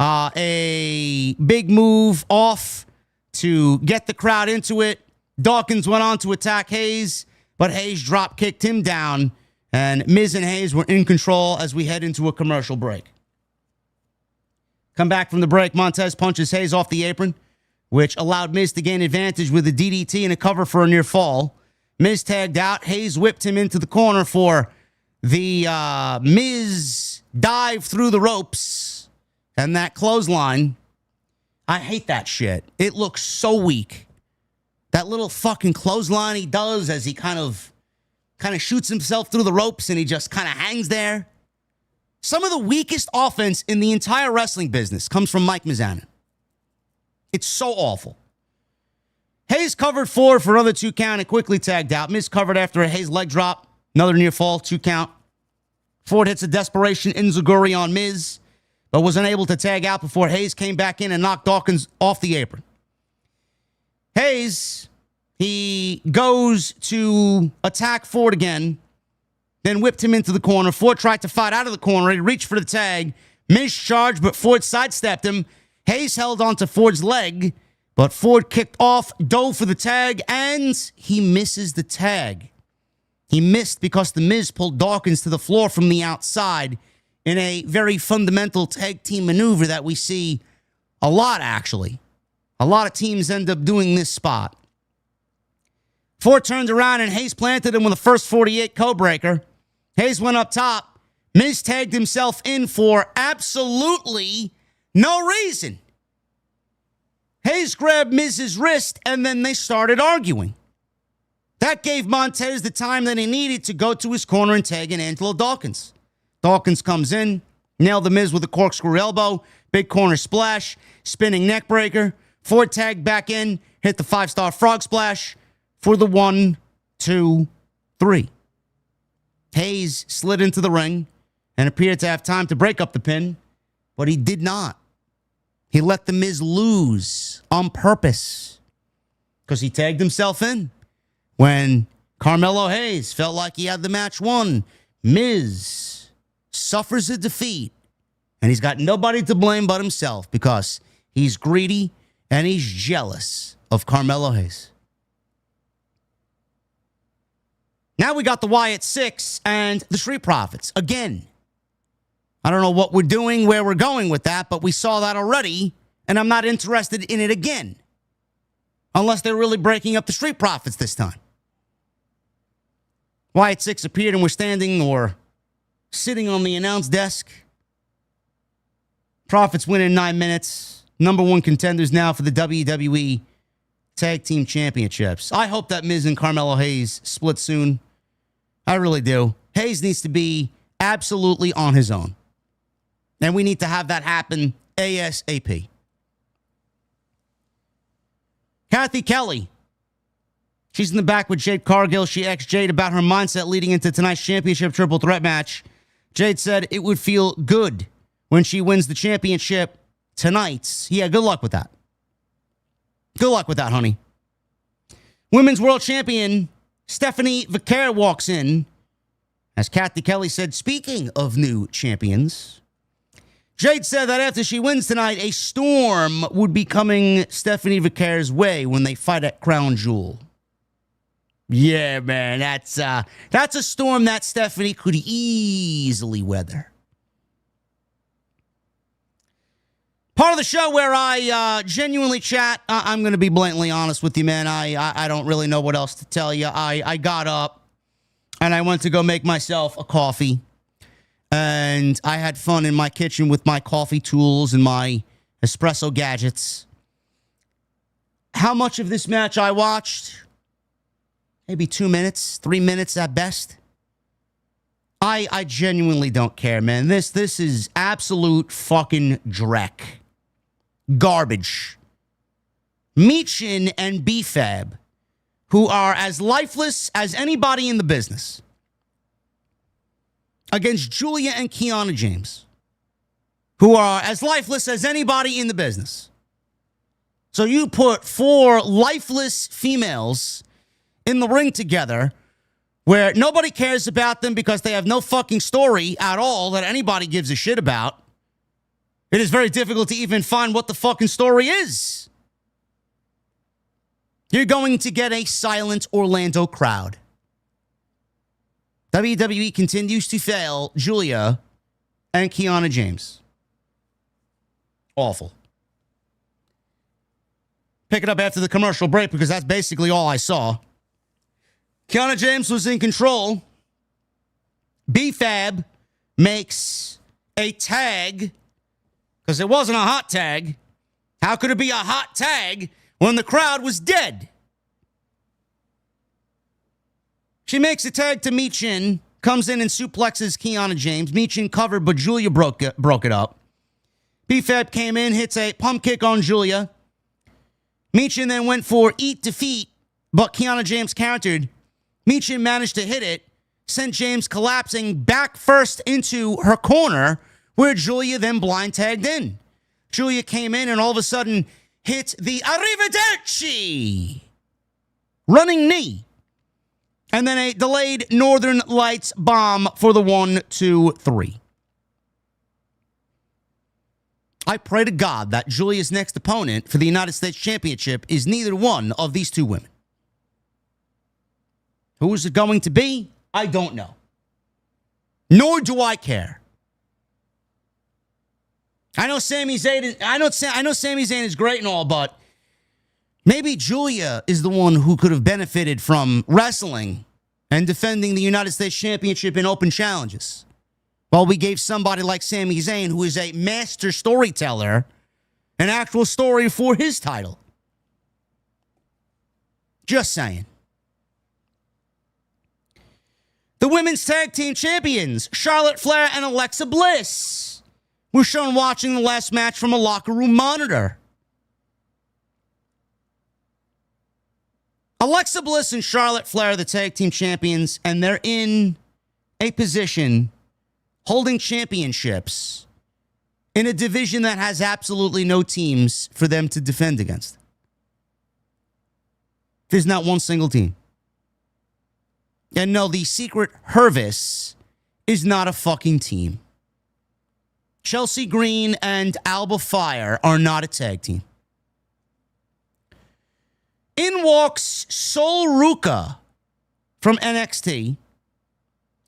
a big move off to get the crowd into it. Dawkins went on to attack Hayes, but Hayes drop kicked him down, and Miz and Hayes were in control as we head into a commercial break. Come back from the break. Montez punches Hayes off the apron, which allowed Miz to gain advantage with a DDT and a cover for a near fall. Miz tagged out. Hayes whipped him into the corner for the Miz dive through the ropes and that clothesline. I hate that shit. It looks so weak. That little fucking clothesline he does as he kind of shoots himself through the ropes and he just kind of hangs there. Some of the weakest offense in the entire wrestling business comes from Mike Mizanin. It's so awful. Hayes covered Ford for another 2 count and quickly tagged out. Miz covered after a Hayes leg drop. Another near fall, 2 count. Ford hits a desperation enziguri on Miz, but was unable to tag out before Hayes came back in and knocked Dawkins off the apron. Hayes, he goes to attack Ford again, then whipped him into the corner. Ford tried to fight out of the corner. He reached for the tag. Miz charged, but Ford sidestepped him. Hayes held onto Ford's leg, but Ford kicked off, dove for the tag, and he misses the tag. He missed because the Miz pulled Dawkins to the floor from the outside in a very fundamental tag team maneuver that we see a lot, actually. A lot of teams end up doing this spot. Ford turned around and Hayes planted him with a first 48 codebreaker. Hayes went up top. Miz tagged himself in for absolutely no reason. Hayes grabbed Miz's wrist and then they started arguing. That gave Montez the time that he needed to go to his corner and tag in Angelo Dawkins. Dawkins comes in, nailed the Miz with a corkscrew elbow, big corner splash, spinning neck breaker. Ford tagged back in, hit the 5-star frog splash for the 1, 2, 3. Hayes slid into the ring and appeared to have time to break up the pin, but he did not. He let the Miz lose on purpose because he tagged himself in. When Carmelo Hayes felt like he had the match won, Miz suffers a defeat, and he's got nobody to blame but himself because he's greedy and he's jealous of Carmelo Hayes. Now we got the Wyatt Six and the Street Profits. Again, I don't know what we're doing, where we're going with that, but we saw that already, and I'm not interested in it again. Unless they're really breaking up the Street Profits this time. Wyatt Six appeared and were standing or sitting on the announce desk. Profits win in 9 minutes. Number 1 contenders now for the WWE Tag Team Championships. I hope that Miz and Carmelo Hayes split soon. I really do. Hayes needs to be absolutely on his own. And we need to have that happen ASAP. Kathy Kelly. She's in the back with Jade Cargill. She asked Jade about her mindset leading into tonight's championship triple threat match. Jade said it would feel good when she wins the championship tonight. Yeah, good luck with that. Good luck with that, honey. Women's World Champion Stephanie Vaquer walks in. As Kathy Kelly said, speaking of new champions, Jade said that after she wins tonight, a storm would be coming Stephanie Vaquer's way when they fight at Crown Jewel. Yeah, man, that's a storm that Stephanie could easily weather. Part of the show where I genuinely chat. I'm going to be blatantly honest with you, man. I don't really know what else to tell you. I got up and I went to go make myself a coffee. And I had fun in my kitchen with my coffee tools and my espresso gadgets. How much of this match I watched? Maybe 2 minutes, 3 minutes at best. I genuinely don't care, man. This is absolute fucking dreck. Garbage. Michin and B-Fab, who are as lifeless as anybody in the business, against Julia and Kiana James, who are as lifeless as anybody in the business. So you put 4 lifeless females in the ring together where nobody cares about them because they have no fucking story at all that anybody gives a shit about. It is very difficult to even find what the fucking story is. You're going to get a silent Orlando crowd. WWE continues to fail Julia and Kiana James. Awful. Pick it up after the commercial break because that's basically all I saw. Kiana James was in control. B-Fab makes a tag because it wasn't a hot tag. How could it be a hot tag when the crowd was dead? She makes a tag to Michin, comes in and suplexes Kiana James. Michin covered, but Julia broke it up. B-Fab came in, hits a pump kick on Julia. Michin then went for eat defeat, but Kiana James countered. Michin managed to hit it, sent James collapsing back first into her corner, where Julia then blind tagged in. Julia came in and all of a sudden hit the Arrivederci running knee. And then a delayed Northern Lights bomb for the 1, 2, 3. I pray to God that Julia's next opponent for the United States Championship is neither one of these 2 women. Who is it going to be? I don't know. Nor do I care. I know Sami Zayn is great and all, but maybe Julia is the one who could have benefited from wrestling and defending the United States Championship in open challenges. While we gave somebody like Sami Zayn, who is a master storyteller, an actual story for his title. Just saying. The women's tag team champions, Charlotte Flair and Alexa Bliss, were shown watching the last match from a locker room monitor. Alexa Bliss and Charlotte Flair are the tag team champions, and they're in a position holding championships in a division that has absolutely no teams for them to defend against. There's not one single team. And no, the Secret Hervis is not a fucking team. Chelsea Green and Alba Fire are not a tag team. In walks Sol Ruka from NXT.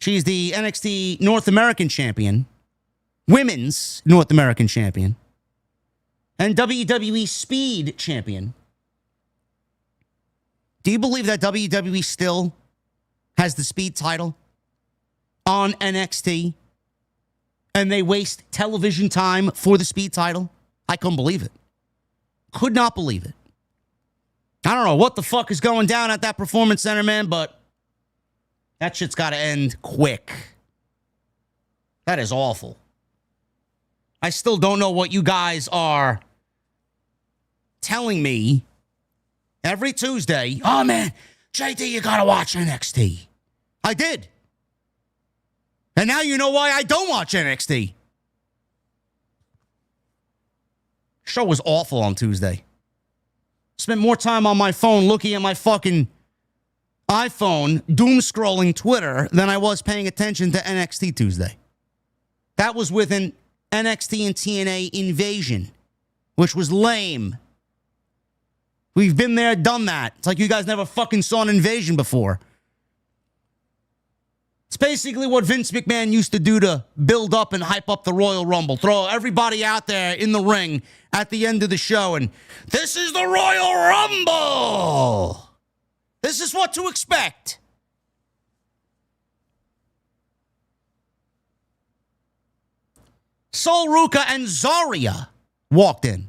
She's the NXT North American champion, women's North American champion, and WWE Speed champion. Do you believe that WWE still has the Speed title on NXT and they waste television time for the Speed title? I couldn't believe it. Could not believe it. I don't know what the fuck is going down at that Performance Center, man, but that shit's got to end quick. That is awful. I still don't know what you guys are telling me every Tuesday. Oh, man, JD, you got to watch NXT. I did. And now you know why I don't watch NXT. Show was awful on Tuesday. Spent more time on my phone looking at my fucking iPhone, doom scrolling Twitter, than I was paying attention to NXT Tuesday. That was with an NXT and TNA invasion, which was lame. We've been there, done that. It's like you guys never fucking saw an invasion before. It's basically what Vince McMahon used to do to build up and hype up the Royal Rumble. Throw everybody out there in the ring at the end of the show, and this is the Royal Rumble. This is what to expect. Sol Ruca and Zarya walked in.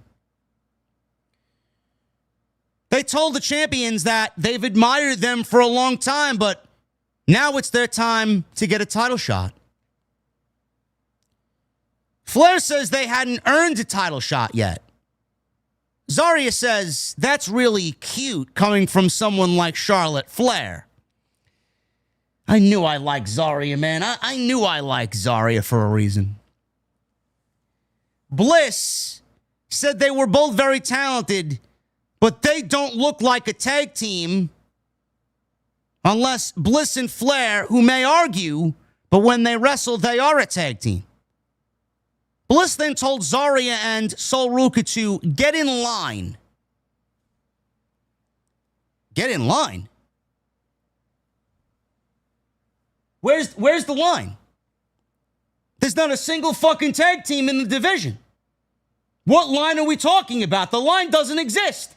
They told the champions that they've admired them for a long time, but now it's their time to get a title shot. Flair says they hadn't earned a title shot yet. Zarya says that's really cute coming from someone like Charlotte Flair. I knew I liked Zarya, man. I knew I liked Zarya for a reason. Bliss said they were both very talented, but they don't look like a tag team unless Bliss and Flair, who may argue, but when they wrestle, they are a tag team. Bliss then told Zarya and Sol Ruca to get in line. Get in line? Where's the line? There's not a single fucking tag team in the division. What line are we talking about? The line doesn't exist.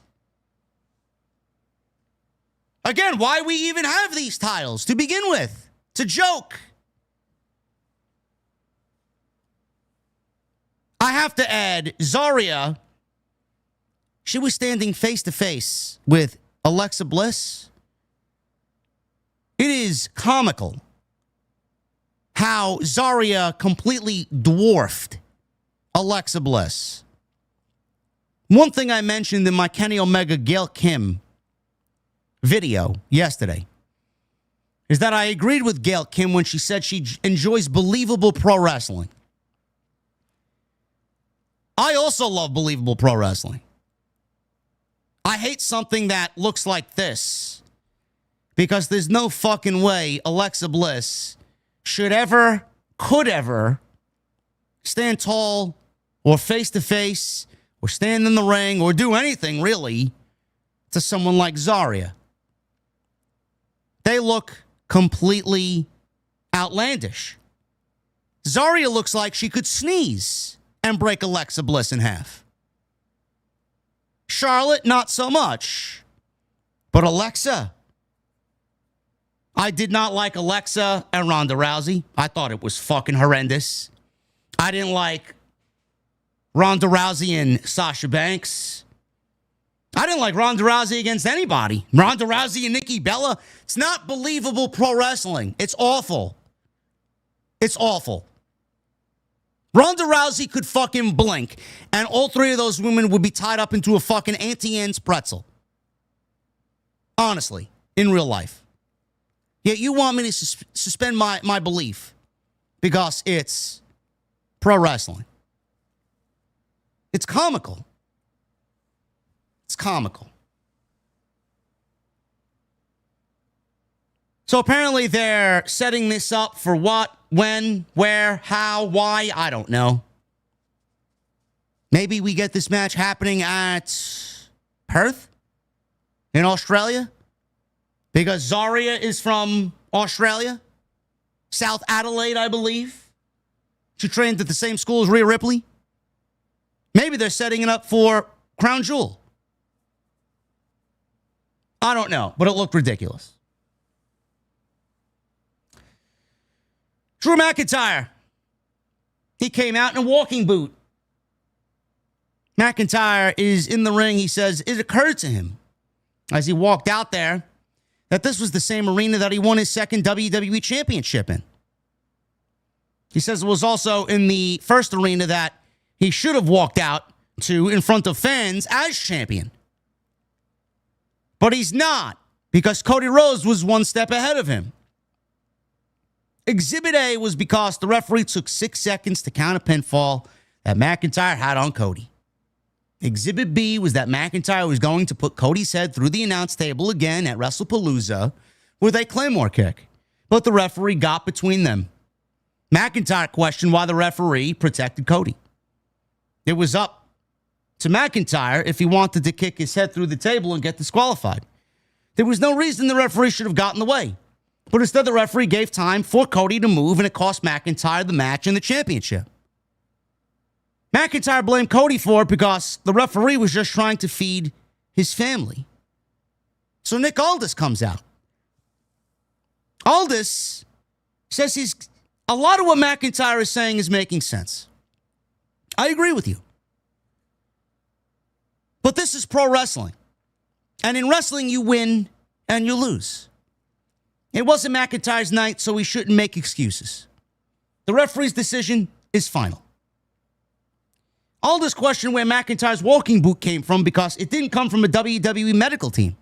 Again, why we even have these titles to begin with? It's a joke. I have to add, Zarya, she was standing face to face with Alexa Bliss. It is comical how Zarya completely dwarfed Alexa Bliss. One thing I mentioned in my Kenny Omega Gail Kim video yesterday is that I agreed with Gail Kim when she said she enjoys believable pro wrestling. I also love believable pro wrestling. I hate something that looks like this because there's no fucking way Alexa Bliss should ever, could ever stand tall or face to face or stand in the ring or do anything really to someone like Zarya. They look completely outlandish. Zarya looks like she could sneeze and break Alexa Bliss in half. Charlotte, not so much. But Alexa, I did not like Alexa and Ronda Rousey. I thought it was fucking horrendous. I didn't like Ronda Rousey and Sasha Banks. I didn't like Ronda Rousey against anybody. Ronda Rousey and Nikki Bella. It's not believable pro wrestling. It's awful. It's awful. Ronda Rousey could fucking blink, and all three of those women would be tied up into a fucking Auntie Anne's pretzel. Honestly, in real life. Yet you want me to suspend my belief because it's pro wrestling. It's comical. It's comical. So apparently they're setting this up for what, when, where, how, why, I don't know. Maybe we get this match happening at Perth in Australia because Zarya is from Australia. South Adelaide, I believe. She trained at the same school as Rhea Ripley. Maybe they're setting it up for Crown Jewel. I don't know, but it looked ridiculous. Drew McIntyre. He came out in a walking boot. McIntyre is in the ring. He says it occurred to him as he walked out there that this was the same arena that he won his second WWE championship in. He says it was also in the first arena that he should have walked out to in front of fans as champion. But he's not, because Cody Rhodes was one step ahead of him. Exhibit A was because the referee took 6 seconds to count a pinfall that McIntyre had on Cody. Exhibit B was that McIntyre was going to put Cody's head through the announce table again at WrestlePalooza with a Claymore kick, but the referee got between them. McIntyre questioned why the referee protected Cody. It was up to McIntyre if he wanted to kick his head through the table and get disqualified. There was no reason the referee should have gotten in the way. But instead, the referee gave time for Cody to move, and it cost McIntyre the match and the championship. McIntyre blamed Cody for it because the referee was just trying to feed his family. So Nick Aldis comes out. Aldis says a lot of what McIntyre is saying is making sense. I agree with you. But this is pro wrestling. And in wrestling, you win and you lose. It wasn't McIntyre's night, so we shouldn't make excuses. The referee's decision is final. Aldis questioned where McIntyre's walking boot came from because it didn't come from a WWE medical team.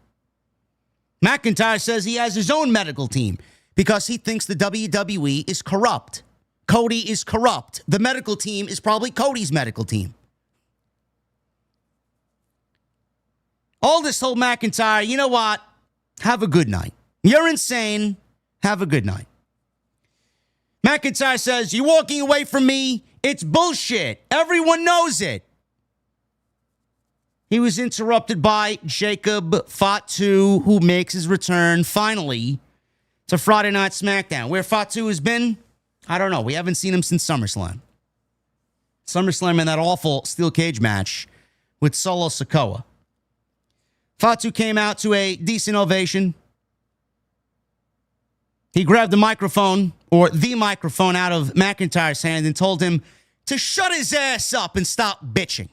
McIntyre says he has his own medical team because he thinks the WWE is corrupt. Cody is corrupt. The medical team is probably Cody's medical team. Aldis told McIntyre, you know what? Have a good night. You're insane. Have a good night. McIntyre says, you're walking away from me. It's bullshit. Everyone knows it. He was interrupted by Jacob Fatu, who makes his return finally to Friday Night SmackDown. Where Fatu has been, I don't know. We haven't seen him since SummerSlam. SummerSlam in that awful steel cage match with Solo Sikoa. Fatu came out to a decent ovation. He grabbed the microphone out of McIntyre's hand and told him to shut his ass up and stop bitching.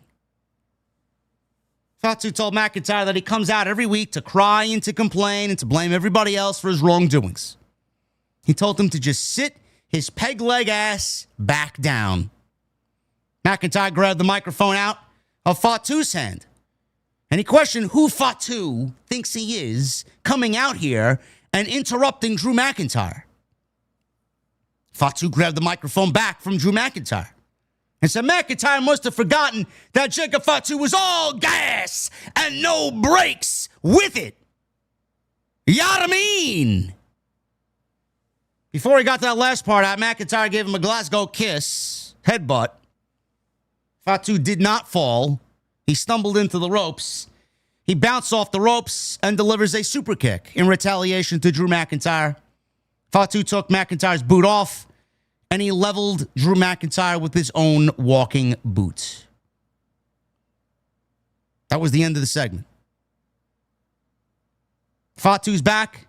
Fatu told McIntyre that he comes out every week to cry and to complain and to blame everybody else for his wrongdoings. He told him to just sit his peg leg ass back down. McIntyre grabbed the microphone out of Fatu's hand. And he questioned who Fatu thinks he is coming out here and interrupting Drew McIntyre. Fatu grabbed the microphone back from Drew McIntyre and said McIntyre must have forgotten that Jacob Fatu was all gas and no brakes with it. You know what I mean? Before he got that last part out, McIntyre gave him a Glasgow kiss, headbutt. Fatu did not fall. He stumbled into the ropes. He bounced off the ropes and delivers a super kick in retaliation to Drew McIntyre. Fatu took McIntyre's boot off, and he leveled Drew McIntyre with his own walking boot. That was the end of the segment. Fatu's back.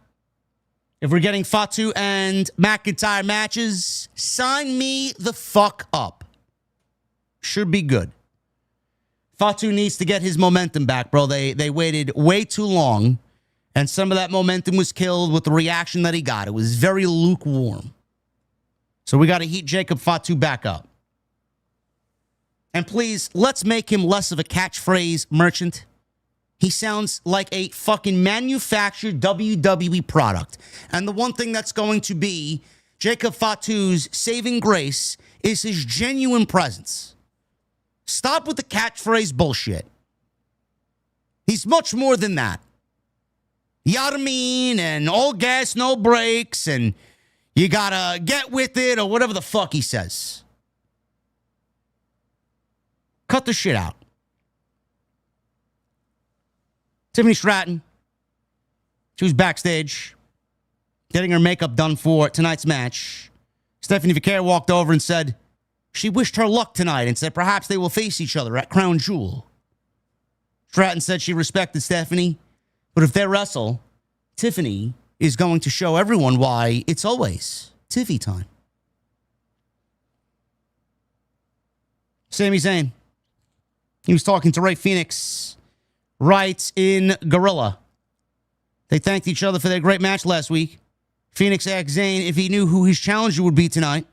If we're getting Fatu and McIntyre matches, sign me the fuck up. Should be good. Fatu needs to get his momentum back, bro. They waited way too long, and some of that momentum was killed with the reaction that he got. It was very lukewarm. So we got to heat Jacob Fatu back up. And please, let's make him less of a catchphrase merchant. He sounds like a fucking manufactured WWE product. And the one thing that's going to be Jacob Fatu's saving grace is his genuine presence. Stop with the catchphrase bullshit. He's much more than that. You know what I mean? And all gas, no brakes, and you gotta get with it, or whatever the fuck he says. Cut the shit out. Tiffany Stratton, she was backstage getting her makeup done for tonight's match. Stephanie Vaquer walked over and said she wished her luck tonight and said perhaps they will face each other at Crown Jewel. Stratton said she respected Stephanie, but if they wrestle, Tiffany is going to show everyone why it's always Tiffy time. Sami Zayn, he was talking to Ray Phoenix right in Gorilla. They thanked each other for their great match last week. Phoenix asked Zayn if he knew who his challenger would be tonight.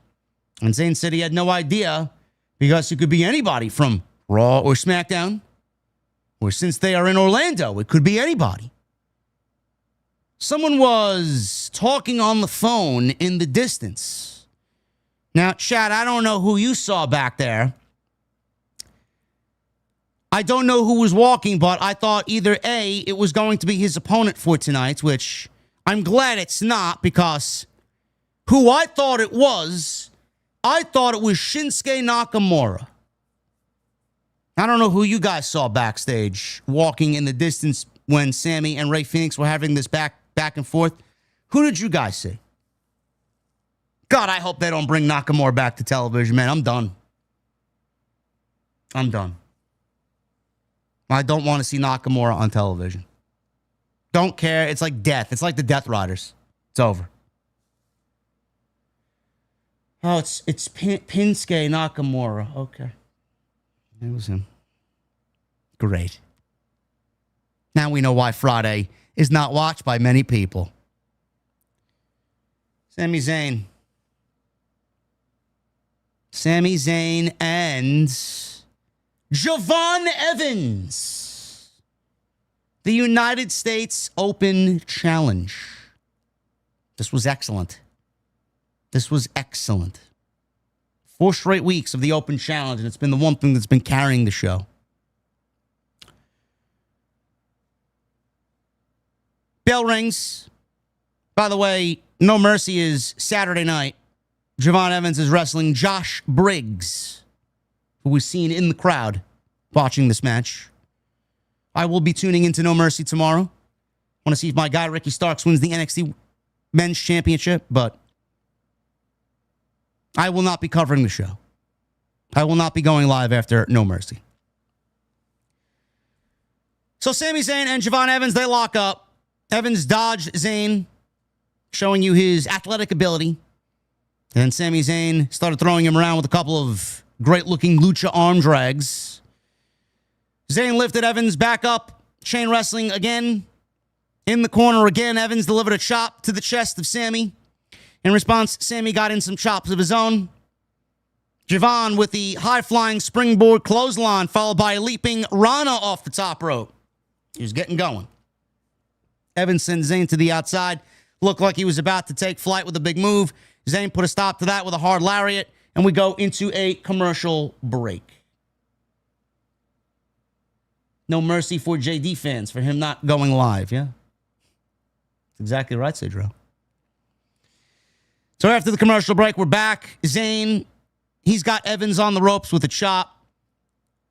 And Zayn said he had no idea because it could be anybody from Raw or SmackDown. Or since they are in Orlando, it could be anybody. Someone was talking on the phone in the distance. Now, Chad, I don't know who you saw back there. I don't know who was walking, but I thought either A, it was going to be his opponent for tonight, which I'm glad it's not, because who I thought it was Shinsuke Nakamura. I don't know who you guys saw backstage walking in the distance when Sami and Ray Phoenix were having this back and forth. Who did you guys see? God, I hope they don't bring Nakamura back to television, man. I'm done. I don't want to see Nakamura on television. Don't care. It's like death. It's like the Death Riders. It's over. Oh, it's Pinsuke Nakamura. Okay. It was him. Great. Now we know why Friday is not watched by many people. Sami Zayn and Javon Evans. The United States Open Challenge. This was excellent. 4 straight weeks of the Open Challenge, and it's been the one thing that's been carrying the show. Bell rings. By the way, No Mercy is Saturday night. Javon Evans is wrestling Josh Briggs, who was seen in the crowd watching this match. I will be tuning into No Mercy tomorrow. Want to see if my guy Ricky Starks wins the NXT Men's Championship, but I will not be covering the show. I will not be going live after No Mercy. So Sami Zayn and Javon Evans, they lock up. Evans dodged Zayn, showing you his athletic ability. And then Sami Zayn started throwing him around with a couple of great-looking lucha arm drags. Zayn lifted Evans back up, chain wrestling again. In the corner again, Evans delivered a chop to the chest of Sami. In response, Sami got in some chops of his own. Javon with the high-flying springboard clothesline, followed by a leaping Rana off the top rope. He was getting going. Evans sent Zayn to the outside. Looked like he was about to take flight with a big move. Zayn put a stop to that with a hard lariat, and we go into a commercial break. No mercy for JD fans for him not going live, yeah? That's exactly right, Sidro. So after the commercial break, we're back. Zayn, he's got Evans on the ropes with a chop.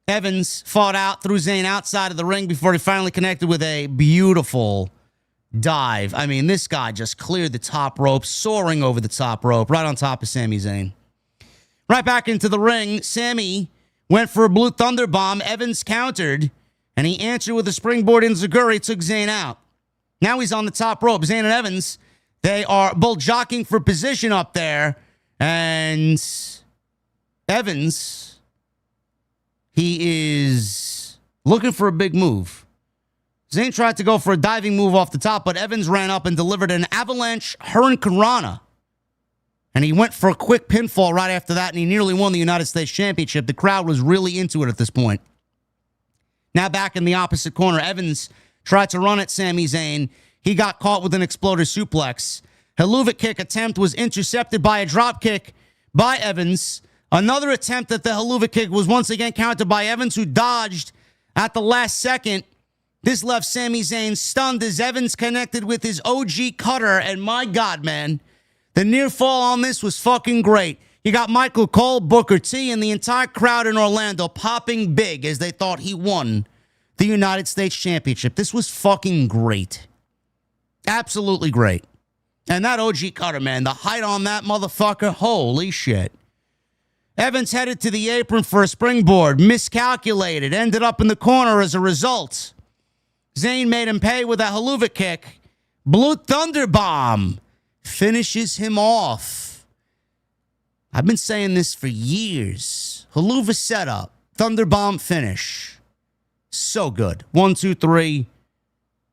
Evans fought out, threw Zayn outside of the ring before he finally connected with a beautiful dive. I mean, this guy just cleared the top rope, soaring over the top rope, right on top of Sami Zayn. Right back into the ring, Sami went for a Blue Thunder Bomb. Evans countered, and he answered with a springboard enziguri, took Zayn out. Now he's on the top rope. Zayn and Evans, they are both jockeying for position up there, and Evans, he is looking for a big move. Zayn tried to go for a diving move off the top, but Evans ran up and delivered an avalanche hurricanrana. And he went for a quick pinfall right after that, and he nearly won the United States Championship. The crowd was really into it at this point. Now back in the opposite corner, Evans tried to run at Sami Zayn. He got caught with an exploder suplex. Helluva Kick attempt was intercepted by a drop kick by Evans. Another attempt at the Helluva Kick was once again countered by Evans, who dodged at the last second. This left Sami Zayn stunned as Evans connected with his OG cutter. And my God, man, the near fall on this was fucking great. You got Michael Cole, Booker T, and the entire crowd in Orlando popping big as they thought he won the United States Championship. This was fucking great. Absolutely great. And that OG cutter, man, the height on that motherfucker, holy shit. Evans headed to the apron for a springboard, miscalculated, ended up in the corner as a result. Zayn made him pay with a Helluva Kick. Blue Thunder Bomb finishes him off. I've been saying this for years. Helluva setup, Thunder Bomb finish. So good. 1, 2, 3.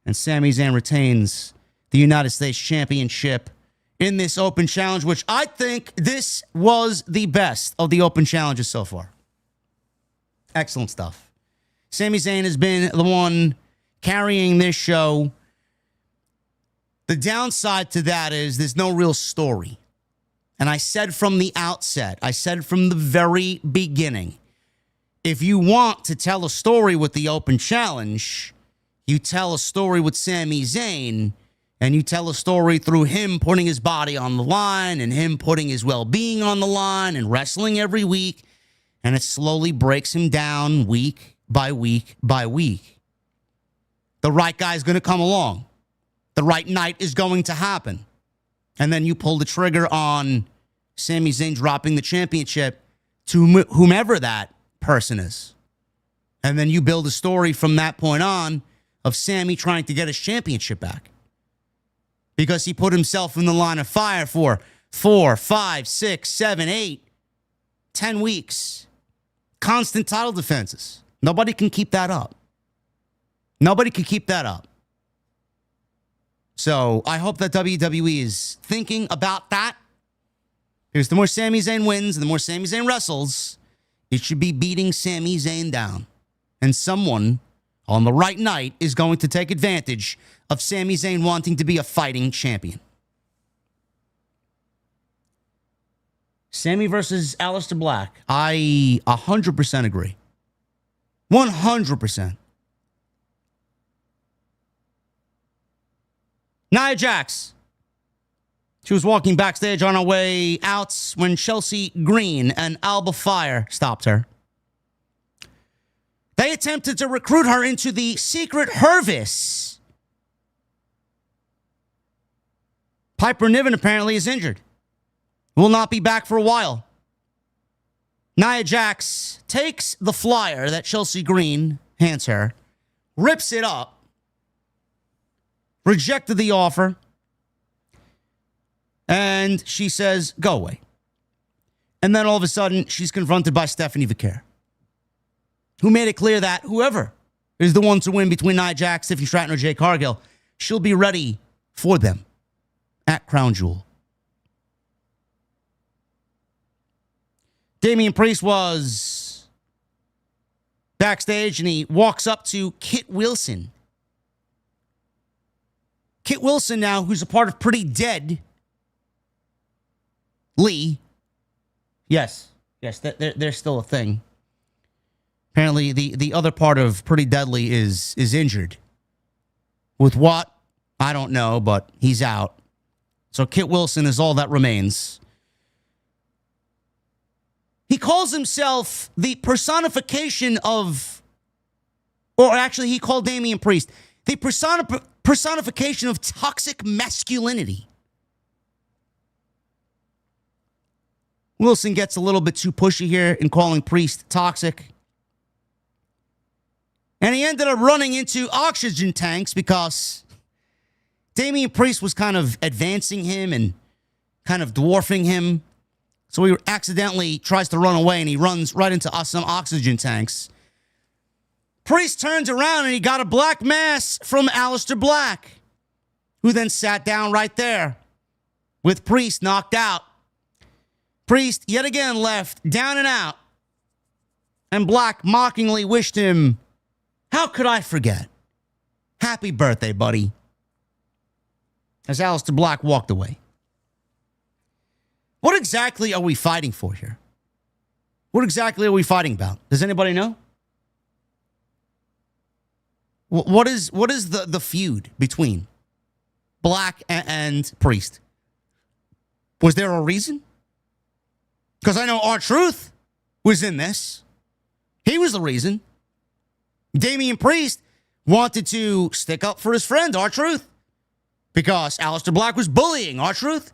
And Sami Zayn retains the United States Championship in this Open Challenge, which I think this was the best of the Open Challenges so far. Excellent stuff. Sami Zayn has been the one carrying this show. The downside to that is there's no real story. And I said from the outset, I said from the very beginning, if you want to tell a story with the Open Challenge, you tell a story with Sami Zayn, and you tell a story through him putting his body on the line and him putting his well-being on the line and wrestling every week, and it slowly breaks him down week by week by week. The right guy is going to come along. The right night is going to happen. And then you pull the trigger on Sami Zayn dropping the championship to whomever that person is. And then you build a story from that point on of Sami trying to get his championship back. Because he put himself in the line of fire for 4, 5, 6, 7, 8, 10 weeks. Constant title defenses. Nobody can keep that up. Nobody can keep that up. So I hope that WWE is thinking about that. Because the more Sami Zayn wins and the more Sami Zayn wrestles, it should be beating Sami Zayn down. And someone on the right night is going to take advantage of Sami Zayn wanting to be a fighting champion. Sami versus Aleister Black. I 100% agree. 100%. Nia Jax. She was walking backstage on her way out when Chelsea Green and Alba Fire stopped her. They attempted to recruit her into the Secret Service. Piper Niven apparently is injured. Will not be back for a while. Nia Jax takes the flyer that Chelsea Green hands her, rips it up, rejected the offer, and she says, go away. And then all of a sudden, she's confronted by Stephanie Vaquer, who made it clear that whoever is the one to win between Nia Jax, Tiffany Stratton, or Jade Cargill, she'll be ready for them at Crown Jewel. Damian Priest was backstage, and he walks up to Kit Wilson. Kit Wilson now, who's a part of Pretty Dead Lee. Yes, they're still a thing. Apparently, the other part of Pretty Deadly is injured. With what? I don't know, but he's out. So Kit Wilson is all that remains. He calls himself the personification of, or actually he called Damian Priest, the personification of toxic masculinity. Wilson gets a little bit too pushy here in calling Priest toxic. And he ended up running into oxygen tanks because Damian Priest was kind of advancing him and kind of dwarfing him. So he accidentally tries to run away, and he runs right into some oxygen tanks. Priest turns around, and he got a black mass from Aleister Black, who then sat down right there with Priest knocked out. Priest yet again left down and out, and Black mockingly wished him, how could I forget? Happy birthday, buddy. As Aleister Black walked away. What exactly are we fighting for here? What exactly are we fighting about? Does anybody know? What is the feud between Black and Priest? Was there a reason? Because I know R-Truth was in this. He was the reason. Damian Priest wanted to stick up for his friend, R-Truth, because Aleister Black was bullying R-Truth.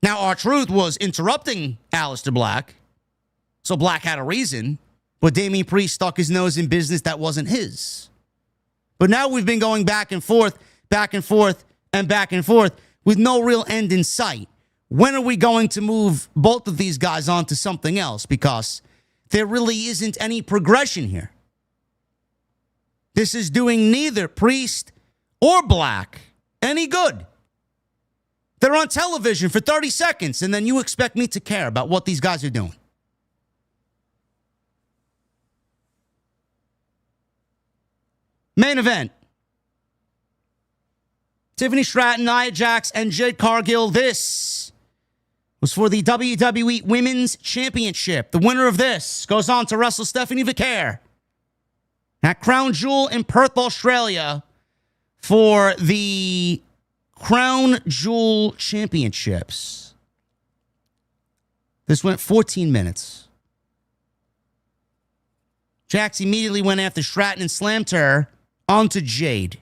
Now, R-Truth was interrupting Aleister Black, so Black had a reason, but Damian Priest stuck his nose in business that wasn't his. But now we've been going back and forth, and back and forth with no real end in sight. When are we going to move both of these guys on to something else? Because there really isn't any progression here. This is doing neither Priest or Black any good. They're on television for 30 seconds, and then you expect me to care about what these guys are doing. Main event. Tiffany Stratton, Nia Jax, and Jade Cargill. This was for the WWE Women's Championship. The winner of this goes on to wrestle Stephanie Vaquer at Crown Jewel in Perth, Australia for the Crown Jewel Championships. This went 14 minutes. Jax immediately went after Stratton and slammed her onto Jade.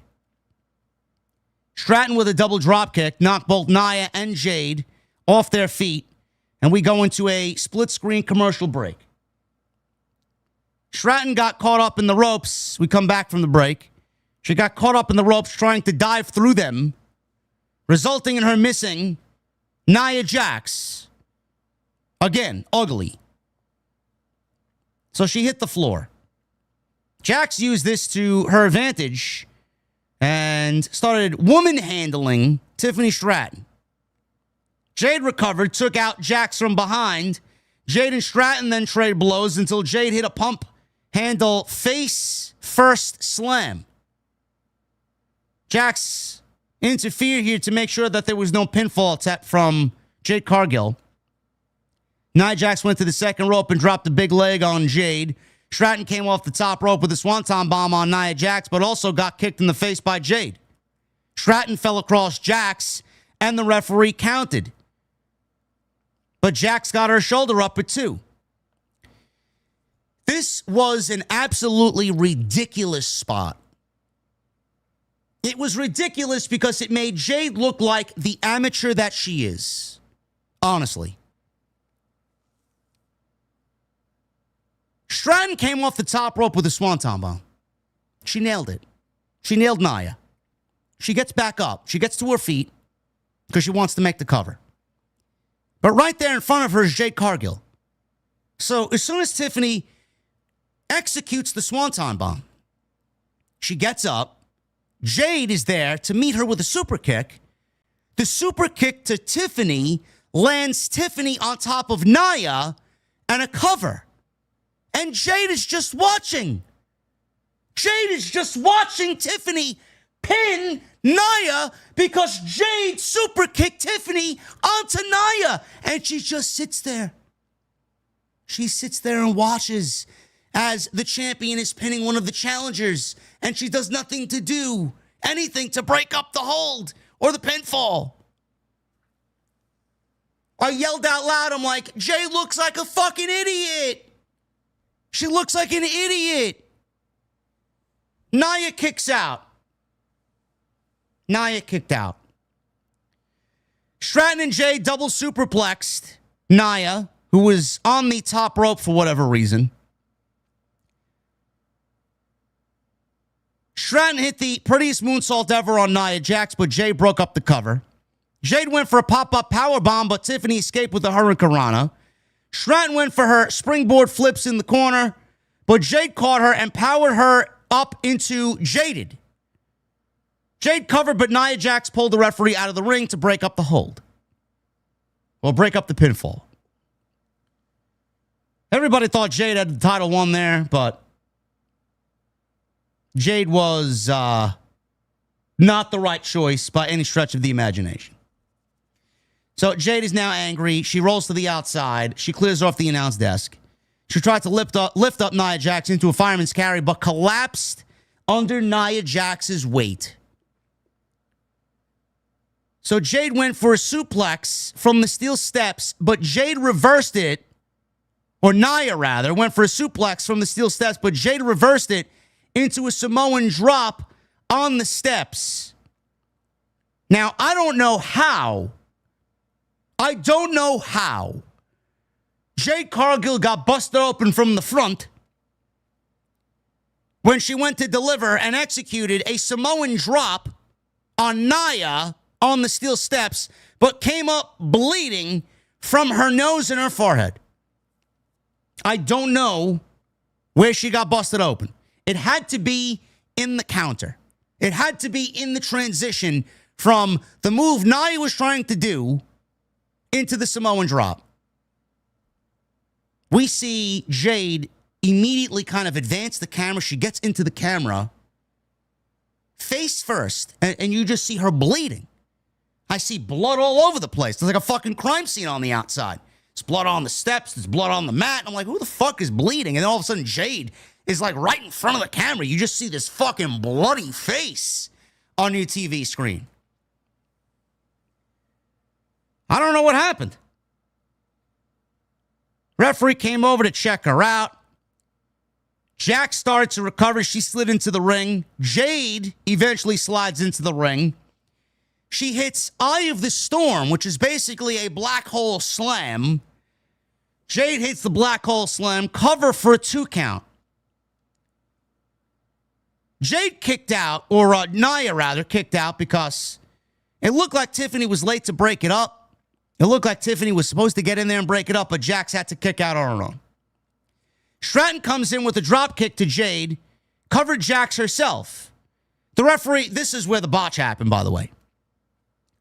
Stratton with a double dropkick knocked both Nia and Jade off their feet, and we go into a split-screen commercial break. Stratton got caught up in the ropes. We come back from the break. She got caught up in the ropes trying to dive through them, resulting in her missing Nia Jax. Again, ugly. So she hit the floor. Jax used this to her advantage and started woman handling Tiffany Stratton. Jade recovered, took out Jax from behind. Jade and Stratton then traded blows until Jade hit a pump handle face first slam. Jax interfered here to make sure that there was no pinfall attempt from Jade Cargill. Nia Jax went to the second rope and dropped a big leg on Jade. Stratton came off the top rope with a swanton bomb on Nia Jax, but also got kicked in the face by Jade. Stratton fell across Jax, and the referee counted. But Jax got her shoulder up at 2. This was an absolutely ridiculous spot. It was ridiculous because it made Jade look like the amateur that she is. Honestly. Stratton came off the top rope with a swanton bomb. She nailed it. She nailed Nia. She gets back up. She gets to her feet because she wants to make the cover. But right there in front of her is Jade Cargill. So as soon as Tiffany executes the swanton bomb, she gets up. Jade is there to meet her with a super kick. The super kick to Tiffany lands Tiffany on top of Nia and a cover. And Jade is just watching. Jade is just watching Tiffany pin Nia because Jade super kicked Tiffany onto Nia. And she just sits there. She sits there and watches as the champion is pinning one of the challengers. And she does nothing to do anything to break up the hold or the pinfall. I yelled out loud. I'm like, Jade looks like a fucking idiot. She looks like an idiot. Nia kicks out. Nia kicked out. Stratton and Jade double superplexed Nia, who was on the top rope for whatever reason. Stratton hit the prettiest moonsault ever on Nia Jax, but Jade broke up the cover. Jade went for a pop-up powerbomb, but Tiffany escaped with a hurricanrana. Stratton went for her springboard flips in the corner, but Jade caught her and powered her up into Jaded. Jade covered, but Nia Jax pulled the referee out of the ring to break up the hold. Well, break up the pinfall. Everybody thought Jade had the title won there, but Jade was not the right choice by any stretch of the imagination. So Jade is now angry. She rolls to the outside. She clears off the announce desk. She tried to lift up Nia Jax into a fireman's carry, but collapsed under Nia Jax's weight. So Jade went for a suplex from the steel steps, but Jade reversed it, or Nia rather, went for a suplex from the steel steps, but Jade reversed it into a Samoan drop on the steps. Now, I don't know how Jade Cargill got busted open from the front when she went to deliver and executed a Samoan drop on Nia on the steel steps, but came up bleeding from her nose and her forehead. I don't know where she got busted open. It had to be in the counter. It had to be in the transition from the move Nia was trying to do into the Samoan drop. We see Jade immediately kind of advance the camera. She gets into the camera face first, and you just see her bleeding. I see blood all over the place. It's like a fucking crime scene on the outside. There's blood on the steps. There's blood on the mat. I'm like, who the fuck is bleeding? And then all of a sudden, Jade is like right in front of the camera. You just see this fucking bloody face on your TV screen. I don't know what happened. Referee came over to check her out. Jax started to recover. She slid into the ring. Jade eventually slides into the ring. She hits Eye of the Storm, which is basically a black hole slam. Jade hits the black hole slam, cover for a 2 count. Jade kicked out, or Nia rather, kicked out because it looked like Tiffany was late to break it up. It looked like Tiffany was supposed to get in there and break it up, but Jax had to kick out on her own. Stratton comes in with a drop kick to Jade, covered Jax herself. The referee, this is where the botch happened, by the way.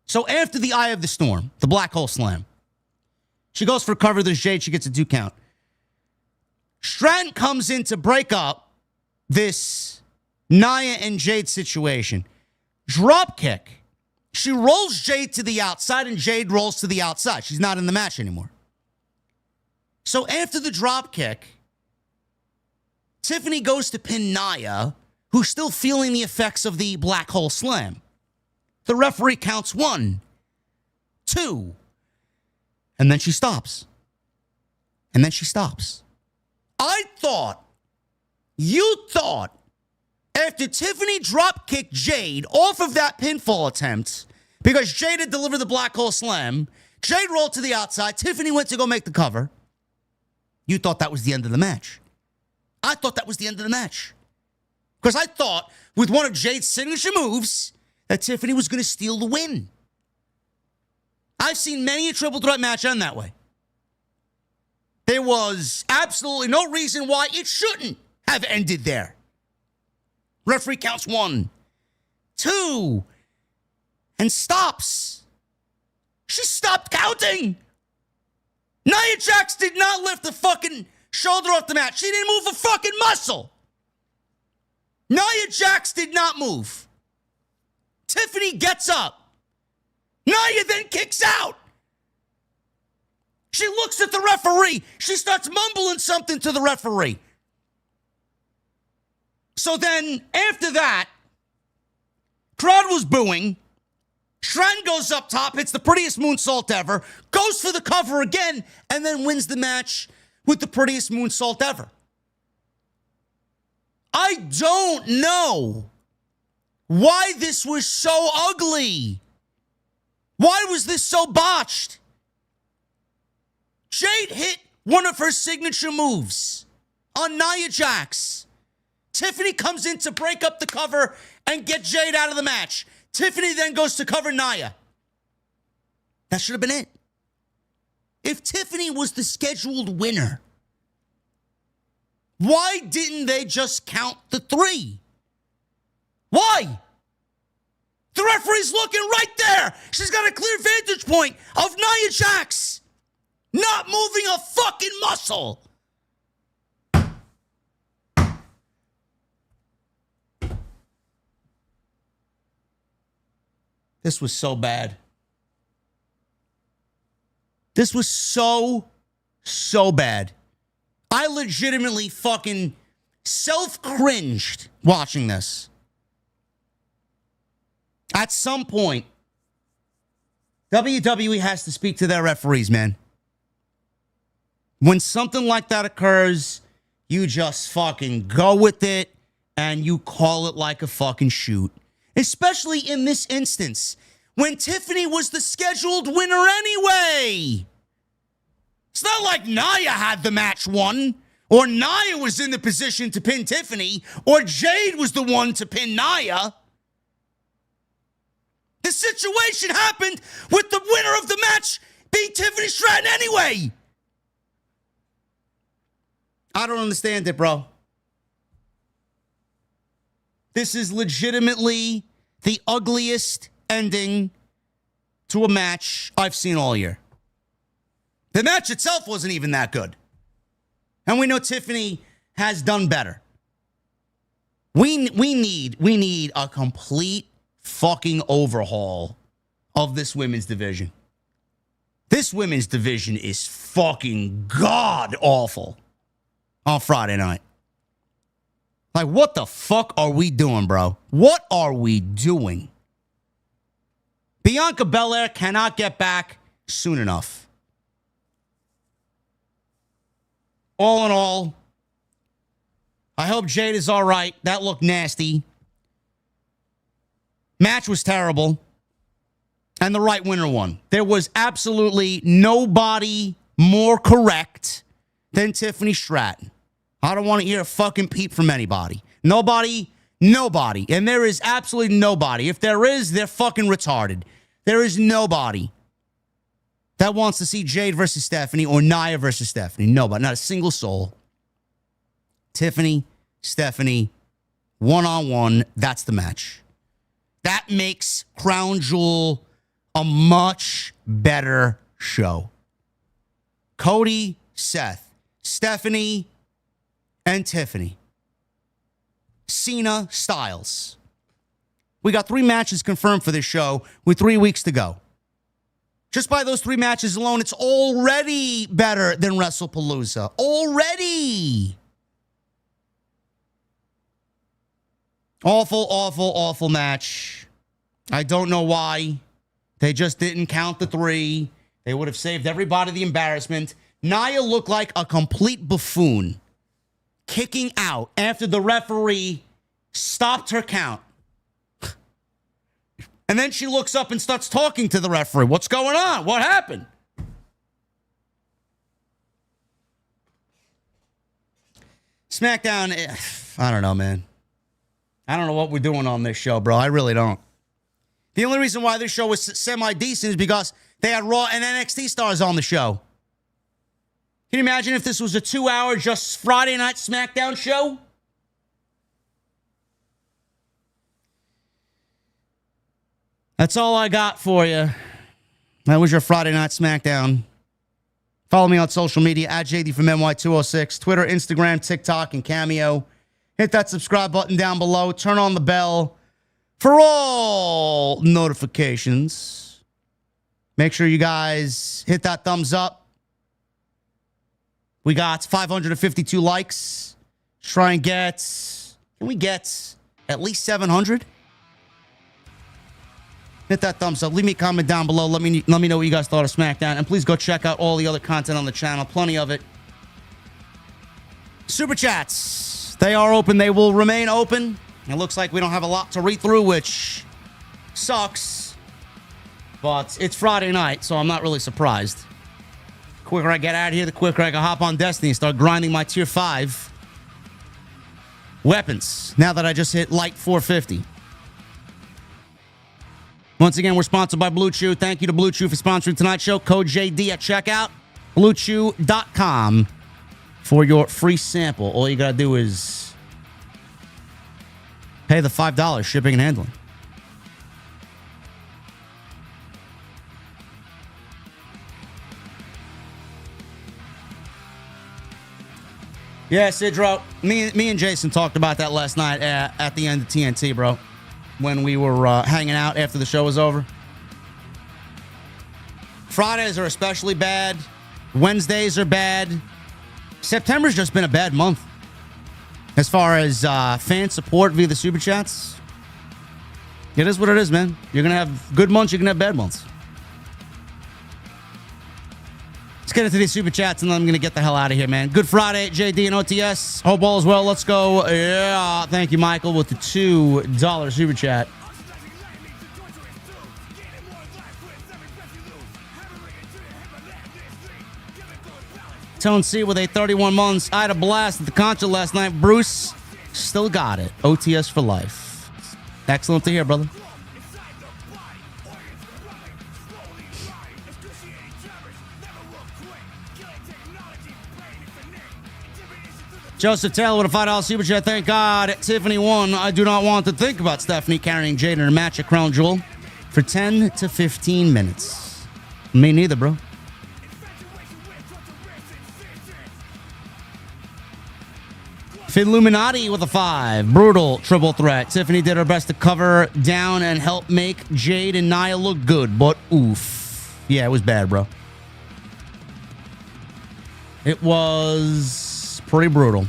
So after the Eye of the Storm, the black hole slam, she goes for cover, there's Jade, she gets a 2 count. Stratton comes in to break up this Nia and Jade situation. Drop kick. She rolls Jade to the outside, and Jade rolls to the outside. She's not in the match anymore. So after the drop kick, Tiffany goes to pin Nia, who's still feeling the effects of the black hole slam. The referee counts 1, 2, and then she stops. And then she stops. You thought, after Tiffany drop kicked Jade off of that pinfall attempt, because Jade had delivered the black hole slam, Jade rolled to the outside, Tiffany went to go make the cover. You thought that was the end of the match. I thought that was the end of the match. Because I thought, with one of Jade's signature moves, that Tiffany was going to steal the win. I've seen many a triple threat match end that way. There was absolutely no reason why it shouldn't have ended there. Referee counts 1, 2, and stops. She stopped counting. Nia Jax did not lift the fucking shoulder off the mat. She didn't move a fucking muscle. Nia Jax did not move. Tiffany gets up. Nia then kicks out. She looks at the referee. She starts mumbling something to the referee. So then, after that, crowd was booing. Stratton goes up top, hits the prettiest moonsault ever, goes for the cover again, and then wins the match with the prettiest moonsault ever. I don't know why this was so ugly. Why was this so botched? Jade hit one of her signature moves on Nia Jax. Tiffany comes in to break up the cover and get Jade out of the match. Tiffany then goes to cover Nia. That should have been it. If Tiffany was the scheduled winner, why didn't they just count the 3? Why? The referee's looking right there. She's got a clear vantage point of Nia Jax not moving a fucking muscle. This was so bad. This was so bad. I legitimately fucking self-cringed watching this. At some point, WWE has to speak to their referees, man. When something like that occurs, you just fucking go with it and you call it like a fucking shoot. Especially in this instance, when Tiffany was the scheduled winner anyway. It's not like Nia had the match won, or Nia was in the position to pin Tiffany, or Jade was the one to pin Nia. The situation happened with the winner of the match being Tiffany Stratton anyway. I don't understand it, bro. This is legitimately the ugliest ending to a match I've seen all year. The match itself wasn't even that good. And we know Tiffany has done better. We need a complete fucking overhaul of this women's division. This women's division is fucking god awful on Friday night. Like, what the fuck are we doing, bro? What are we doing? Bianca Belair cannot get back soon enough. All in all, I hope Jade is all right. That looked nasty. Match was terrible. And the right winner won. There was absolutely nobody more correct than Tiffany Stratton. I don't want to hear a fucking peep from anybody. Nobody. And there is absolutely nobody. If there is, they're fucking retarded. There is nobody that wants to see Jade versus Stephanie or Nia versus Stephanie. Nobody. Not a single soul. Tiffany, Stephanie, one-on-one. That's the match. That makes Crown Jewel a much better show. Cody, Seth, Stephanie, and Tiffany. Cena, Styles. We got 3 matches confirmed for this show with 3 weeks to go. Just by those 3 matches alone, it's already better than WrestlePalooza. Already. Awful match. I don't know why. They just didn't count the 3. They would have saved everybody the embarrassment. Nia looked like a complete buffoon, kicking out after the referee stopped her count. And then she looks up and starts talking to the referee. What's going on? What happened? SmackDown, I don't know, man. I don't know what we're doing on this show, bro. I really don't. The only reason why this show was semi-decent is because they had Raw and NXT stars on the show. Can you imagine if this was a 2-hour just Friday Night SmackDown show? That's all I got for you. That was your Friday Night SmackDown. Follow me on social media at JDfromNY206, Twitter, Instagram, TikTok, and Cameo. Hit that subscribe button down below. Turn on the bell for all notifications. Make sure you guys hit that thumbs up. We got 552 likes. Try and can we get at least 700? Hit that thumbs up. Leave me a comment down below. Let me know what you guys thought of SmackDown. And please go check out all the other content on the channel. Plenty of it. Super Chats. They are open. They will remain open. It looks like we don't have a lot to read through, which sucks. But it's Friday night, so I'm not really surprised. The quicker I get out of here, the quicker I can hop on Destiny and start grinding my Tier 5 weapons. Now that I just hit light 450. Once again, we're sponsored by Blue Chew. Thank you to Blue Chew for sponsoring tonight's show. Code JD at checkout. BlueChew.com for your free sample. All you got to do is pay the $5 shipping and handling. Yeah, Sidro. Me and Jason talked about that last night at the end of TNT, bro. When we were hanging out after the show was over. Fridays are especially bad. Wednesdays are bad. September's just been a bad month. As far as fan support via the Super Chats. It is what it is, man. You're going to have good months, you're going to have bad months. Let's get into these Super Chats and then I'm going to get the hell out of here, man. Good Friday, JD and OTS. Hope all is well. Let's go. Yeah. Thank you, Michael, with the $2 Super Chat. Tone C with a 31 months. I had a blast at the concert last night. Bruce still got it. OTS for life. Excellent to hear, brother. Joseph Taylor with a $5 Super Chat. Thank God Tiffany won. I do not want to think about Stephanie carrying Jade in a match at Crown Jewel for 10 to 15 minutes. Me neither, bro. Illuminati with a 5. Brutal triple threat. Tiffany did her best to cover down and help make Jade and Nia look good, but oof. Yeah, it was bad, bro. It was pretty brutal.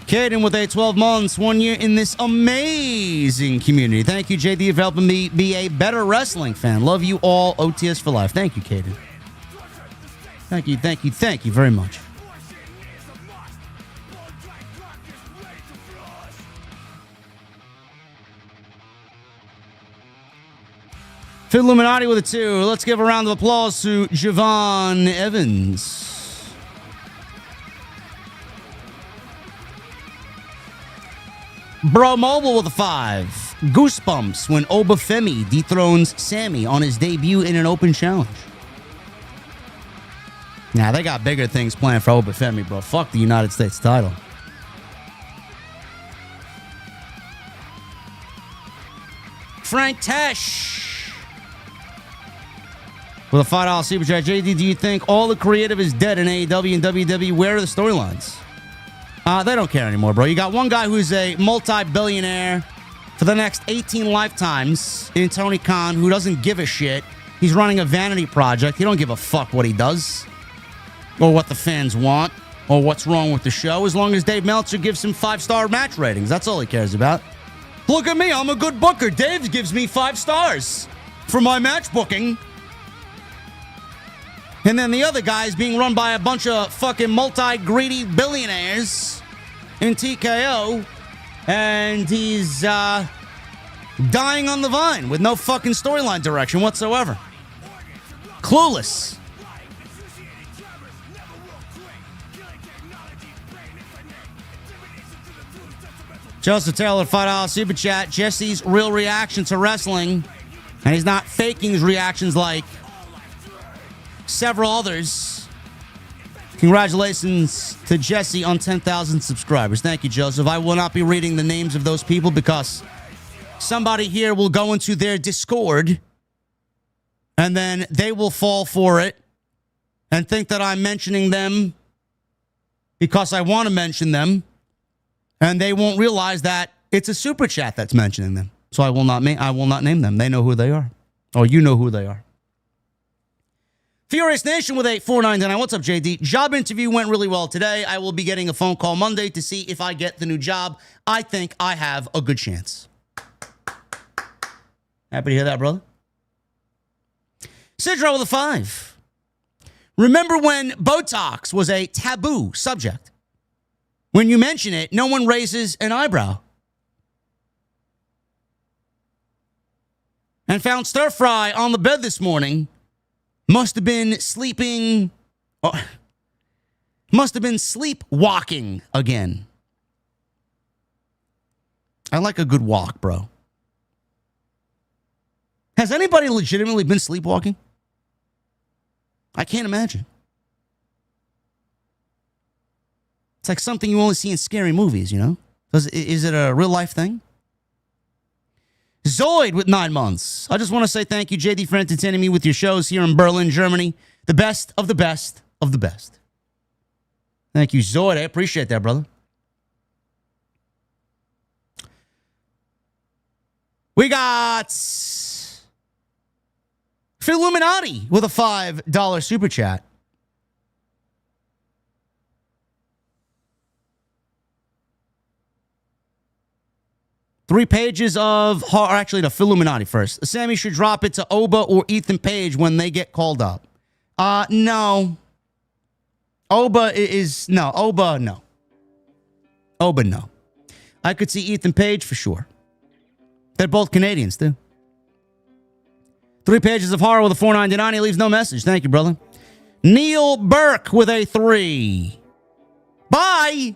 Caden with a 12 months, 1 year in this amazing community. Thank you, JD, for helping me be a better wrestling fan. Love you all. OTS for life. Thank you, Caden. Thank you very much. Illuminati with a 2. Let's give a round of applause to Javon Evans. Bro Mobile with a 5. Goosebumps when Obafemi dethrones Sami on his debut in an open challenge. Nah, they got bigger things planned for Obafemi, bro. Fuck the United States title. Frank Tesh with a $5 super chat. JD, do you think all the creative is dead in AEW and WWE? Where are the storylines? They don't care anymore, bro. You got one guy who's a multi-billionaire for the next 18 lifetimes in Tony Khan, who doesn't give a shit. He's running a vanity project. He don't give a fuck what he does or what the fans want or what's wrong with the show, as long as Dave Meltzer gives him 5-star match ratings. That's all he cares about. Look at me. I'm a good booker. Dave gives me 5 stars for my match booking. And then the other guy is being run by a bunch of fucking multi-greedy billionaires in TKO. And he's dying on the vine with no fucking storyline direction whatsoever. Clueless. Joseph Taylor, $5 super chat. Jesse's real reaction to wrestling. And he's not faking his reactions like several others. Congratulations to Jesse on 10,000 subscribers. Thank you, Joseph. I will not be reading the names of those people because somebody here will go into their Discord and then they will fall for it and think that I'm mentioning them because I want to mention them, and they won't realize that it's a super chat that's mentioning them. So I will not name them. They know who they are. Or you know who they are. Furious Nation with a $4.99. What's up, JD? Job interview went really well today. I will be getting a phone call Monday to see if I get the new job. I think I have a good chance. Happy to hear that, brother. Sidro with a 5. Remember when Botox was a taboo subject? When you mention it, no one raises an eyebrow. And found stir fry on the bed this morning. Must have been sleepwalking again. I like a good walk, bro. Has anybody legitimately been sleepwalking? I can't imagine. It's like something you only see in scary movies, you know? Is it a real life thing? Zoid with 9 months. I just want to say thank you, JD, for entertaining me with your shows here in Berlin, Germany. The best of the best of the best. Thank you, Zoid. I appreciate that, brother. We got Illuminati with a $5 super chat. Three pages of, or actually the Illuminati first. Sami should drop it to Oba or Ethan Page when they get called up. No. Oba, no. Oba, no. I could see Ethan Page for sure. They're both Canadians, too. 3 pages of horror with a $4.99. He leaves no message. Thank you, brother. Neil Burke with a 3. Bye.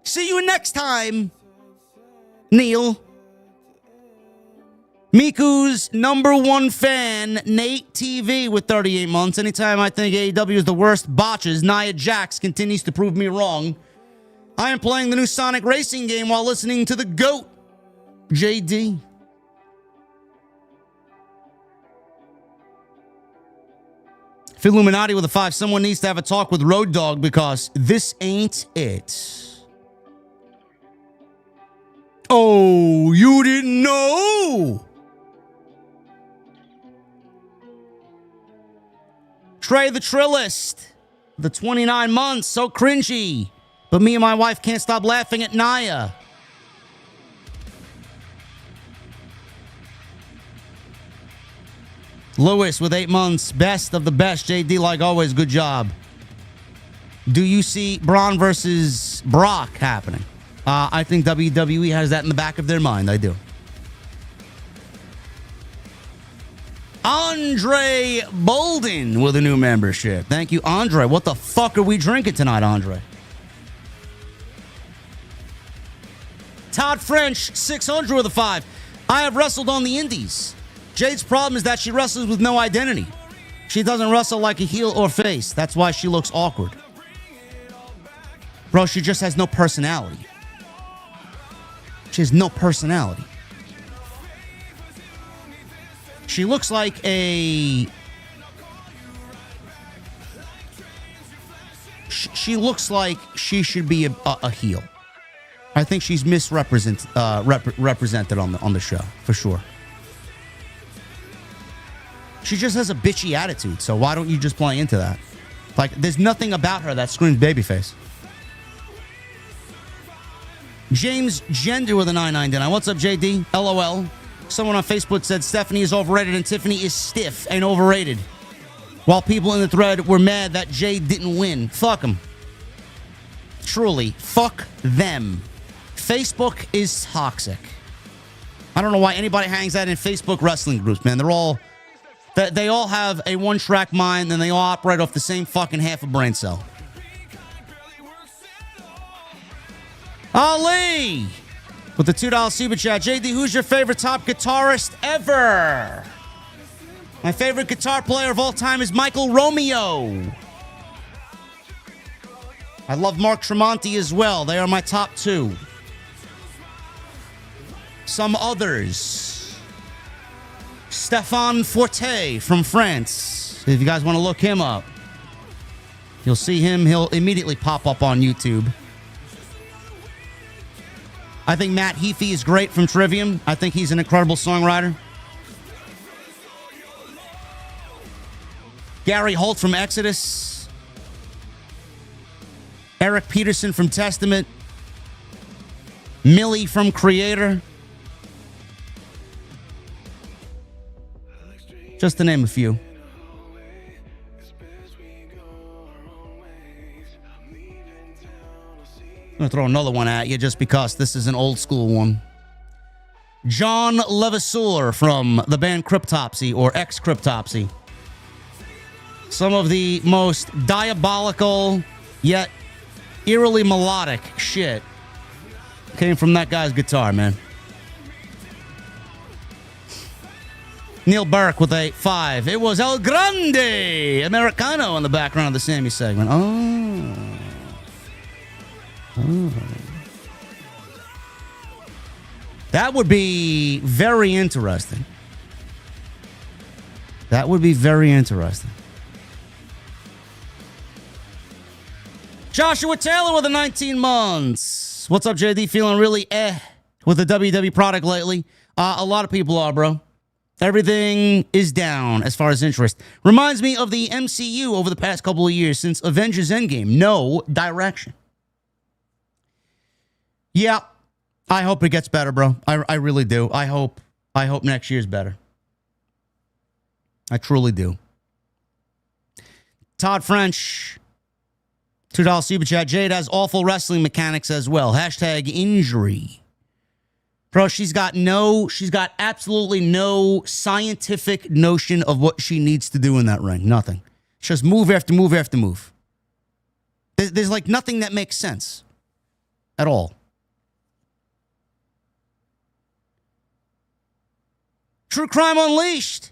See you next time. Neil. Miku's #1 fan, Nate TV with 38 months. Anytime I think AEW is the worst botches, Nia Jax continues to prove me wrong. I am playing the new Sonic Racing game while listening to the GOAT, JD. Illuminati with a 5. Someone needs to have a talk with Road Dogg because this ain't it. Oh, you didn't know? Trey the Trillist, the 29 months, so cringy. But me and my wife can't stop laughing at Nia. Lewis with 8 months, best of the best. JD, like always, good job. Do you see Braun versus Brock happening? I think WWE has that in the back of their mind. I do. Andre Bolden with a new membership. Thank you, Andre. What the fuck are we drinking tonight, Andre? Todd French, 600 with a 5. I have wrestled on the indies. Jade's problem is that she wrestles with no identity. She doesn't wrestle like a heel or face. That's why she looks awkward. Bro, she just has no personality. She has no personality. She looks like she looks like she should be a heel. I think she's represented on the show, for sure. She just has a bitchy attitude, so why don't you just play into that? Like, there's nothing about her that screams babyface. James Gender with a 999. What's up, JD? LOL. Someone on Facebook said Stephanie is overrated and Tiffany is stiff and overrated. While people in the thread were mad that Jade didn't win. Fuck them. Truly, fuck them. Facebook is toxic. I don't know why anybody hangs out in Facebook wrestling groups, man. They all have a one-track mind and they all operate off the same fucking half a brain cell. Ali with the $2 super chat. JD, who's your favorite top guitarist ever? My favorite guitar player of all time is Michael Romeo. I love Mark Tremonti as well. They are my top two. Some others. Stéphane Forte from France. If you guys want to look him up, you'll see him. He'll immediately pop up on YouTube. I think Matt Heafy is great from Trivium. I think he's an incredible songwriter. Gary Holt from Exodus. Eric Peterson from Testament. Millie from Creator. Just to name a few. I'm going to throw another one at you just because this is an old school one. John Levasseur from the band Cryptopsy or ex-Cryptopsy. Some of the most diabolical yet eerily melodic shit came from that guy's guitar, man. Neil Burke with a 5. It was El Grande Americano in the background of the Sammy segment. Oh. That would be very interesting. That would be very interesting. Joshua Taylor with the 19 months. What's up, JD? Feeling really with the WWE product lately? A lot of people are, bro. Everything is down as far as interest. Reminds me of the MCU over the past couple of years since Avengers Endgame. No direction. Yeah, I hope it gets better, bro. I really do. I hope next year's better. I truly do. Todd French, $2 super chat. Jade has awful wrestling mechanics as well. # injury. Bro, she's got absolutely no scientific notion of what she needs to do in that ring. Nothing. She just move after move after move. There's like nothing that makes sense at all. True Crime Unleashed.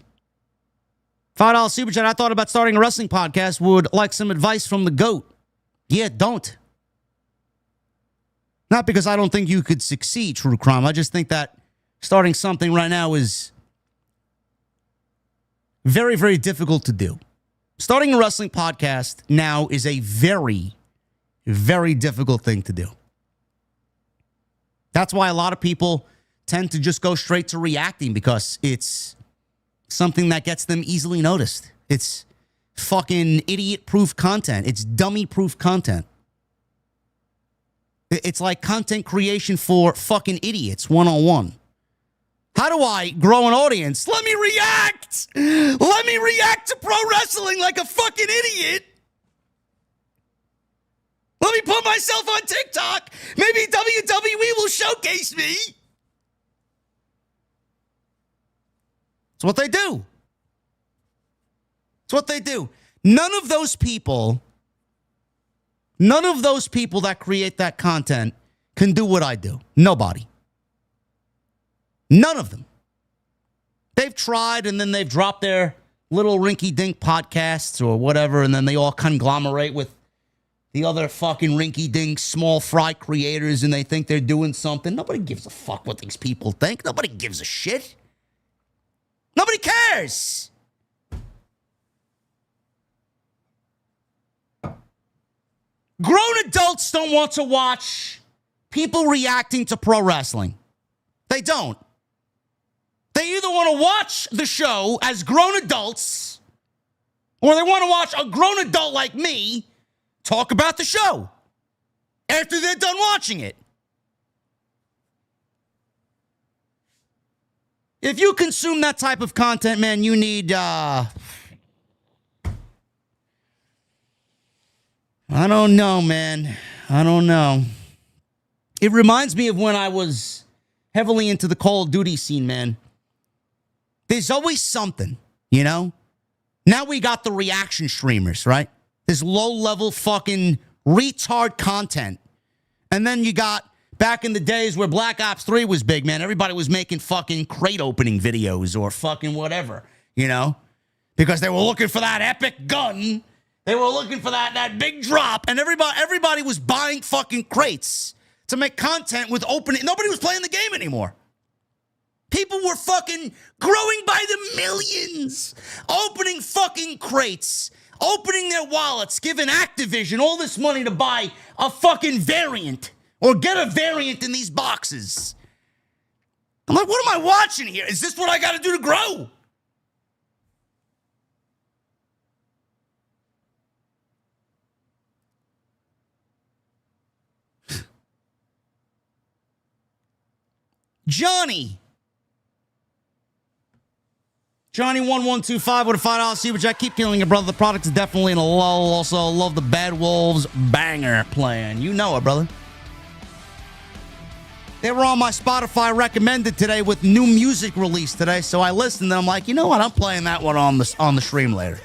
$5 super chat. I thought about starting a wrestling podcast. Would like some advice from the GOAT. Yeah, don't. Not because I don't think you could succeed, True Crime. I just think that starting something right now is very, very difficult to do. Starting a wrestling podcast now is a very, very difficult thing to do. That's why a lot of people tend to just go straight to reacting, because it's something that gets them easily noticed. It's fucking idiot-proof content. It's dummy-proof content. It's like content creation for fucking idiots, 101. How do I grow an audience? Let me react! Let me react to pro wrestling like a fucking idiot! Let me put myself on TikTok! Maybe WWE will showcase me! That's what they do. It's what they do. None of those people that create that content can do what I do. Nobody. None of them. They've tried, and then they've dropped their little rinky-dink podcasts or whatever, and then they all conglomerate with the other fucking rinky-dink small fry creators, and they think they're doing something. Nobody gives a fuck what these people think. Nobody gives a shit. Nobody cares. Grown adults don't want to watch people reacting to pro wrestling. They don't. They either want to watch the show as grown adults, or they want to watch a grown adult like me talk about the show after they're done watching it. If you consume that type of content, man, you need, I don't know, man. I don't know. It reminds me of when I was heavily into the Call of Duty scene, man. There's always something, you know? Now we got the reaction streamers, right? This low-level fucking retard content. And then you got back in the days where Black Ops 3 was big, man. Everybody was making fucking crate opening videos or fucking whatever, you know? Because they were looking for that epic gun. They were looking for that big drop. And everybody was buying fucking crates to make content with opening. Nobody was playing the game anymore. People were fucking growing by the millions, opening fucking crates, opening their wallets, giving Activision all this money to buy a fucking variant or get a variant in these boxes. I'm like, what am I watching here? Is this what I got to do to grow? Johnny1125 with a $5 super chat. Keep killing it, brother. The product is definitely in a lull. Also, love the Bad Wolves banger playing. You know it, brother. They were on my Spotify recommended today with new music released today, so I listened and I'm like, you know what? I'm playing that one on the stream later.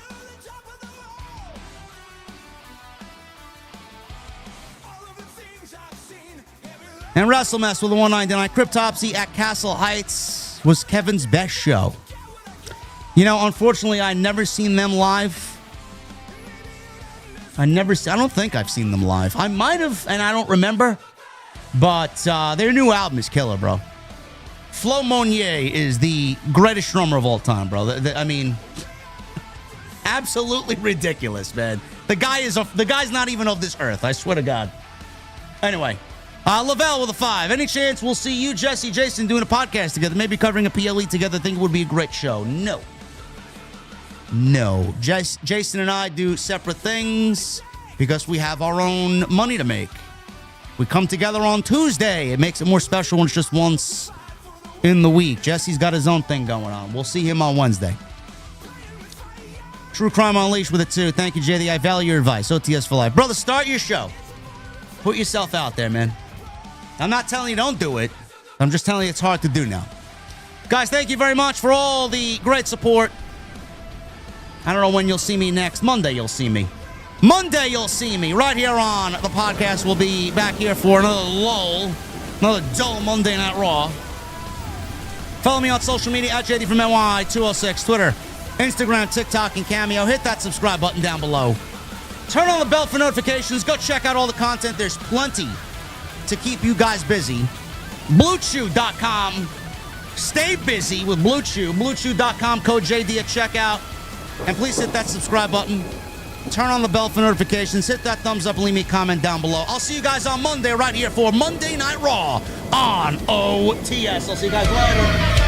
And WrestleMess with a 199. Cryptopsy at Castle Heights was Kevin's best show. You know, unfortunately, I never seen them live. I don't think I've seen them live. I might have, and I don't remember. But their new album is killer, bro. Flo Monnier is the greatest drummer of all time, bro. I mean, absolutely ridiculous, man. The guy's not even of this earth. I swear to God. Anyway, Lavelle with a 5. Any chance we'll see you, Jesse, Jason doing a podcast together? Maybe covering a PLE together. I think it would be a great show. No. Jason and I do separate things because we have our own money to make. We come together on Tuesday. It makes it more special when it's just once in the week. Jesse's got his own thing going on. We'll see him on Wednesday. True Crime Unleashed with it, too. Thank you, JD. I value your advice. OTS for life. Brother, start your show. Put yourself out there, man. I'm not telling you don't do it. I'm just telling you it's hard to do now. Guys, thank you very much for all the great support. I don't know when you'll see me next. Monday you'll see me. Monday you'll see me right here on the podcast. We'll be back here for another dull Monday Night Raw. Follow me on social media at JDfromNY 206, Twitter, Instagram, TikTok, and Cameo. Hit that subscribe button down below. Turn on the bell for notifications. Go check out all the content. There's plenty to keep you guys busy. BlueChew.com. Stay busy with Blue Chew. BlueChew.com, code JD at checkout. And please hit that subscribe button. Turn on the bell for notifications. Hit that thumbs up and leave me a comment down below. I'll see you guys on Monday right here for Monday Night Raw on OTS. I'll see you guys later.